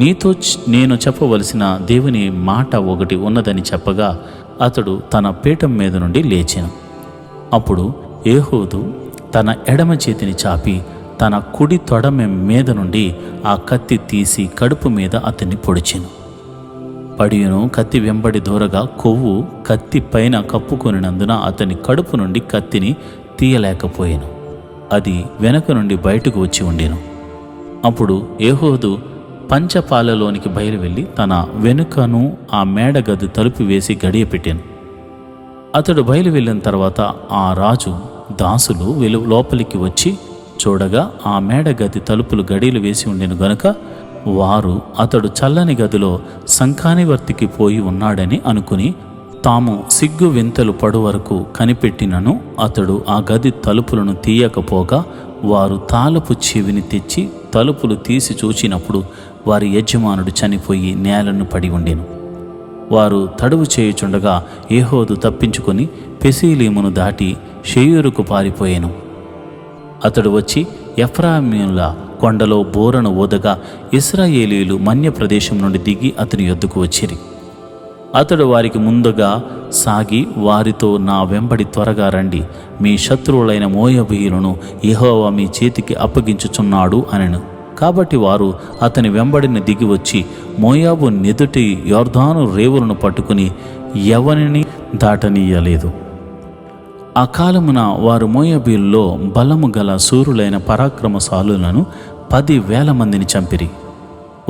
నీతో నేను చెప్పవలసిన దేవుని మాట ఒకటి ఉన్నదని చెప్పగా అతడు తన పీఠం మీద నుండి లేచెను. అప్పుడు ఏహూదు తన ఎడమ చేతిని చాపి తన కుడి తొడ మీద నుండి ఆ కత్తి తీసి కడుపు మీద అతన్ని పొడిచెను. పడియును కత్తి వెంబడి దూరగా కొవ్వు కత్తి పైన కప్పుకొనినందున అతని కడుపు నుండి కత్తిని తీయలేకపోయాను. అది వెనక నుండి బయటకు వచ్చి ఉండెను. అప్పుడు ఏహూదు పంచపాలలోనికి బయలు వెళ్ళి తన వెనుకను ఆ మేడగది తలుపు వేసి గడియ పెట్టాను. అతడు బయలు వెళ్ళిన తర్వాత ఆ రాజు దాసులు లోపలికి వచ్చి చూడగా ఆ మేడ గది తలుపులు గడీలు వేసి ఉండెను గనుక వారు అతడు చల్లని గదిలో సంఖానివర్తికి పోయి ఉన్నాడని అనుకుని తాము సిగ్గు వింతలు పడు వరకు కనిపెట్టినను అతడు ఆ గది తలుపులను తీయకపోగా వారు తాళపు చెవిని తెచ్చి తలుపులు తీసి చూచినప్పుడు వారి యజమానుడు చనిపోయి నేలను పడి ఉండెను. వారు తడువు చేయుచుండగా ఏహోదు తప్పించుకొని పెసీలీమును దాటి షేయూరుకు పారిపోయాను. అతడు వచ్చి ఎఫ్రాయిముల కొండలో బోరను ఊదగా ఇశ్రాయేలీయులు మన్య ప్రదేశం నుండి దిగి అతని యొద్దకు వచ్చిరి. అతడు వారికి ముందుగా సాగి వారితో, నా వెంబడి త్వరగా రండి, మీ శత్రువులైన మోయాబీయులను యెహోవా మీ చేతికి అప్పగించుచున్నాడు అనెను. కాబట్టి వారు అతని వెంబడిని దిగి వచ్చి మోయాబు నెదుటి యొర్దాను రేవులను పట్టుకుని ఎవరిని దాటనీయలేదు. ఆ కాలమున వారు మోయాబీయుల్లో బలము గల శూరులైన పరాక్రమశాలులను 10,000 మందిని చంపిరి,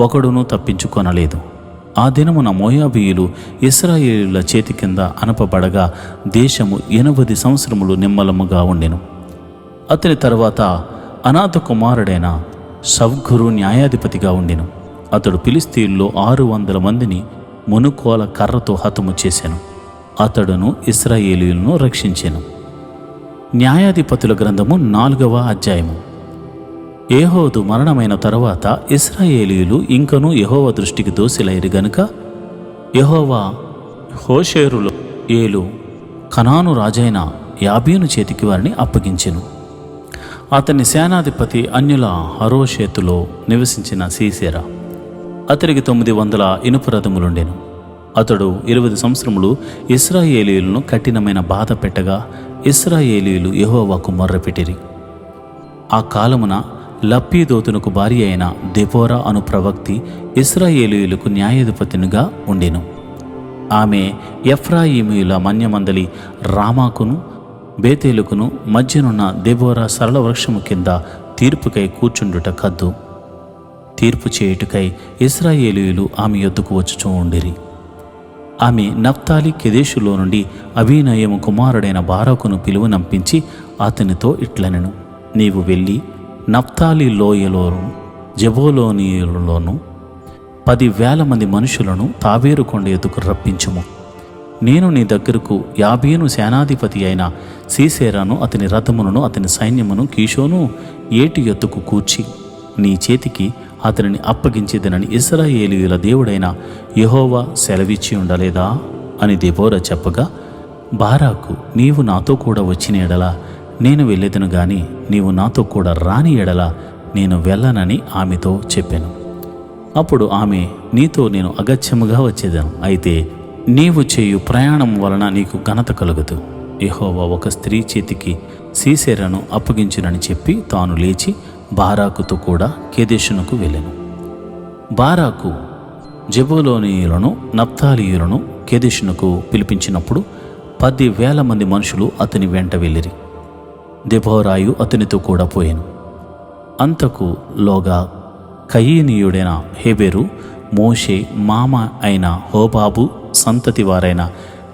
ఒకడును తప్పించుకొనలేదు. ఆ దినమున మోయాబీయులు ఇశ్రాయేలీయుల చేతి కింద అనపబడగా దేశము 80 సంవత్సరములు నిమ్మలముగా ఉండెను. అతని తర్వాత అనాథ కుమారుడైన సవ్గురు న్యాయాధిపతిగా ఉండెను. అతడు ఫిలిష్తీయుల్లో 600 మందిని మునుకోల కర్రతో హతము చేసెను. అతడును ఇశ్రాయేలీయులను రక్షించెను. న్యాయాధిపతుల గ్రంథము 4వ అధ్యాయము. ఏహోదు మరణమైన తరువాత ఇశ్రాయేలీయులు ఇంకనూ యెహోవా దృష్టికి దోషులైరి గనుక యెహోవా హోషేరులో ఏలు కనాను రాజైన యాబీను చేతికి వారిని అప్పగించెను. అతని సేనాధిపతి అన్యుల హరోషేతులో నివసించిన సీసెరా. అతనికి 900 ఇనుప రథములుండెను. అతడు 20 సంవత్సరములు ఇశ్రాయేలీయులను కఠినమైన బాధ పెట్టగా ఇశ్రాయేలీయులు యెహోవాకు మొర్రపెట్టిరి. ఆ కాలమున లప్పీదోతునకు భార్య అయిన దెబోరా అను ప్రవక్తి ఇశ్రాయేలీయులకు న్యాయాధిపతినిగా ఉండెను. ఆమె ఎఫ్రాయిమీయుల మన్యమందలి రామాకును బేతేలుకును మధ్యనున్న దెబోరా సరళ వృక్షము కింద తీర్పుకై కూర్చుండుట కద్దు. తీర్పు చేయుటకై ఇశ్రాయేలీయులు ఆమె యొద్దకు వచ్చుచూ ఉండిరి. ఆమె నఫ్తాలి కెదెషులో నుండి అబీనయము కుమారుడైన బారాకును పిలువనంపించి అతనితో ఇట్లనెను, నీవు వెళ్ళి నఫ్తాలి లోయలోను జెబూలూనీయులలోను 10,000 మంది మనుషులను తాబేరు కొండ ఎదుకు రప్పించుము. నేను నీ దగ్గరకు యాబీను సేనాధిపతి అయిన సీసెరాను అతని రథములను అతని సైన్యమును కీషోను ఏటి ఎత్తుకు కూర్చి నీ చేతికి అతనిని అప్పగించేదనని ఇశ్రాయేలీయుల దేవుడైన యెహోవా సెలవిచ్చి ఉండలేదా అని దెబోరా చెప్పగా, బారాకు, నీవు నాతో కూడా వచ్చిన ఎడల నేను వెళ్ళేదను గాని నీవు నాతో కూడా రాని ఎడల నేను వెళ్ళనని ఆమెతో చెప్పాను. అప్పుడు ఆమె, నీతో నేను అగత్యముగా వచ్చేదను, అయితే నీవు చేయు ప్రయాణం వలన నీకు ఘనత కలుగదు. యెహోవా ఒక స్త్రీ చేతికి సీసెరాను అప్పగించునని చెప్పి తాను లేచి బారాకుతో కూడా కెదెషునకు వెళ్ళెను. బారాకు జెబూలూనీయులను నఫ్తాలీయులను కెదెషునకు పిలిపించినప్పుడు 10,000 మంది మనుషులు అతని వెంట వెళ్ళిరి. దెబోరాయు అతనితో కూడా పోయాను. అంతకు లోగా కయీనీయుడైన హెబెరు మోషే మామ అయిన హోబాబు సంతతి వారైన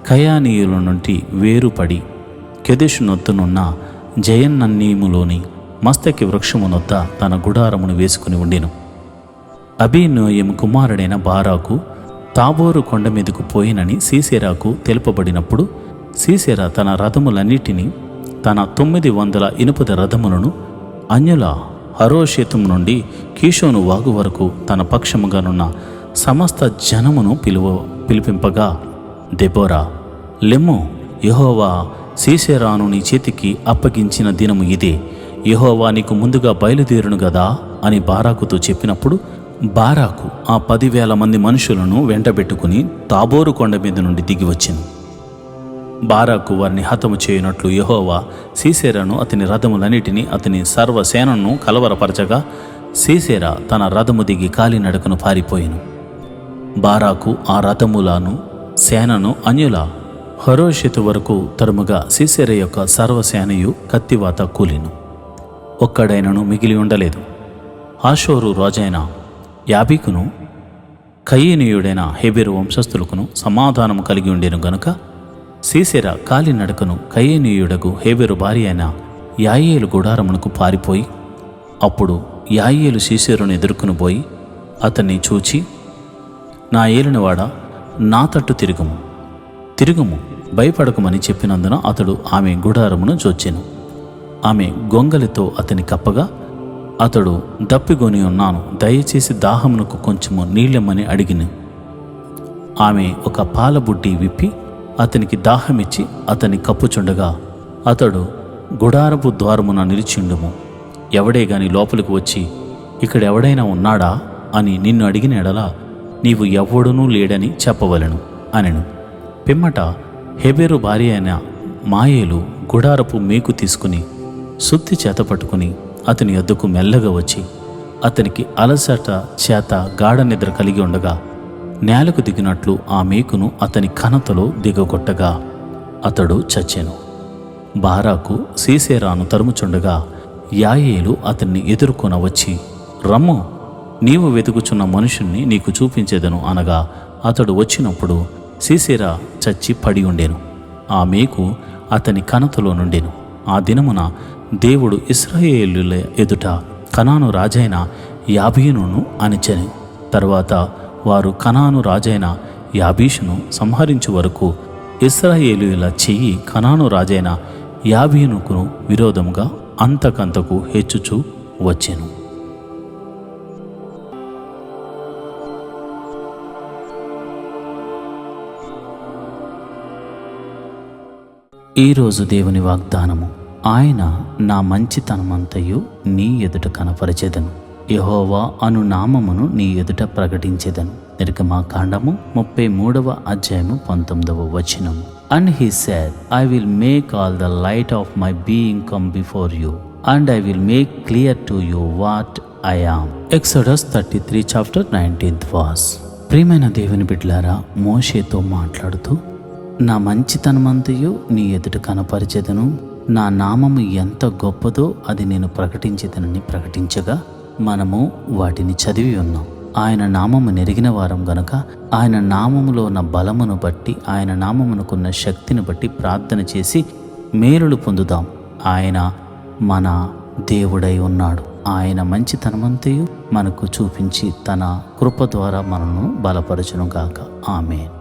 కయానీయుల నుండి వేరుపడి కెదెషునొద్దనున్న జయన్నన్నీములోని మస్తకి వృక్షమునొద్ద తన గుడారమును వేసుకుని ఉండెను. అబీనోయము కుమారుడైన బారాకు తాబోరు కొండ మీదకు పోయినని సీసెరాకు తెలుపబడినప్పుడు సీసెరా తన రథములన్నిటినీ, తన 900 ఇనుపద రథములను అన్యుల హరోషేతు నుండి కీషోను వాగు వరకు తన పక్షముగానున్న సమస్త జనమును పిలిపింపగా, దెబోరా, లెమ్ము, యెహోవా సీసెరాను నీ చేతికి అప్పగించిన దినము ఇదే, యెహోవా నీకు ముందుగా బయలుదేరును గదా అని బారాకుతో చెప్పినప్పుడు బారాకు ఆ 10,000 మంది మనుషులను వెంటబెట్టుకుని తాబోరు కొండ మీద నుండి దిగి వచ్చింది. బారాకు వారిని హతము చేయనట్లు యెహోవా సీసెరాను అతని రథములన్నిటినీ అతని సర్వసేనను కలవరపరచగా సీసెరా తన రథము దిగి కాలినడకను పారిపోయెను. బారాకు ఆ రథములను సేనను అన్యుల హరోషెతు వరకు తరుముగా సీసెరా యొక్క సర్వసేనయు కత్తివాత కూలిను. ఒక్కడైనను మిగిలి ఉండలేదు. హాషోరు రాజైన యాబీకును కయీనీయుడైన హెబెరు వంశస్థులకును సమాధానము కలిగి ఉండెను గనుక సీసెరా కాలినడకను కయనీయుడకు హేబెరు భార్య అయిన యాయేలు గుడారమునకు పారిపోయి, అప్పుడు యాయేలు సీసెరును ఎదుర్కొని పోయి అతన్ని చూచి, నా ఏలినవాడా, నా తట్టు తిరుగుము, భయపడకమని చెప్పినందున అతడు ఆమె గుడారమును జొచ్చెను. ఆమె గొంగలితో అతని కప్పగా, అతడు దప్పిగొని ఉన్నాను, దయచేసి దాహమునకు కొంచెము నీళ్ళెమ్మని అడిగిను. ఆమె ఒక పాలబుడ్డి విప్పి అతనికి దాహమిచ్చి అతని కప్పుచుండగా, అతడు గుడారపు ద్వారమున నిలిచిండుము, ఎవడే గాని లోపలికి వచ్చి ఇక్కడెవడైనా ఉన్నాడా అని నిన్ను అడిగిన ఎడల నీవు ఎవ్వడునూ లేడని చెప్పవలెను అనెను. పిమ్మట హెబెరు భార్య అయిన మాయేలు గుడారపు మేకు తీసుకుని సుత్తి చేత పట్టుకుని అతని యొద్దకు మెల్లగా వచ్చి అతనికి అలసట చేత గాఢ నిద్ర కలిగి ఉండగా నేలకు దిగినట్లు ఆ మేకును అతని కణతలో దిగగొట్టగా అతడు చచ్చెను. బారాకు సీసెరాను తరుముచుండగా యాయేలు అతన్ని ఎదుర్కొన వచ్చి, రమ్ము, నీవు వెతుకుచున్న మనుషుణ్ణి నీకు చూపించేదను అనగా అతడు వచ్చినప్పుడు సీసెరా చచ్చి పడి ఉండెను. ఆ మేకు అతని కణతలో నుండెను. ఆ దినమున దేవుడు ఇశ్రాయేలుల ఎదుట కనాను రాజైన యాబీనును అణిచెను. తరువాత వారు కనాను రాజైన యాబీషును సంహరించు వరకు ఇశ్రాయేలీయుల చెయ్యి కనాను రాజైన యాబీనుకు విరోధముగా అంతకంతకు హెచ్చుచూ వచ్చెను. ఈరోజు దేవుని వాగ్దానము, ఆయన నా మంచితనమంతయు నీ ఎదుట కనపరచెదను, యెహోవా అను నామమును నీ ఎదుట ప్రకటించెదను. నిర్గమాకాండము 33వ అధ్యాయము 19వ వచనము. And he said, I will make all the light of my being come before you, and I will make clear to you what I am. Exodus 33 chapter 19th verse. ప్రియమైన దేవుని బిడ్డలారా, మోషేతో మాట్లాడుతూ, నా మంచితనమంతయు నీ ఎదుట కనపరిచెదను, నా నామము ఎంత గొప్పదో అది నేను ప్రకటించేదనని ప్రకటించగా మనము వాటిని చదివి ఉన్నాం. ఆయన నామము నెరిగిన వారం గనుక ఆయన నామములో ఉన్న బలమును బట్టి, ఆయన నామమునకున్న శక్తిని బట్టి ప్రార్థన చేసి మేలులు పొందుదాం. ఆయన మన దేవుడై ఉన్నాడు. ఆయన మంచితనమంతయు మనకు చూపించి తన కృప ద్వారా మనను బలపరచును గాక. ఆమేన్.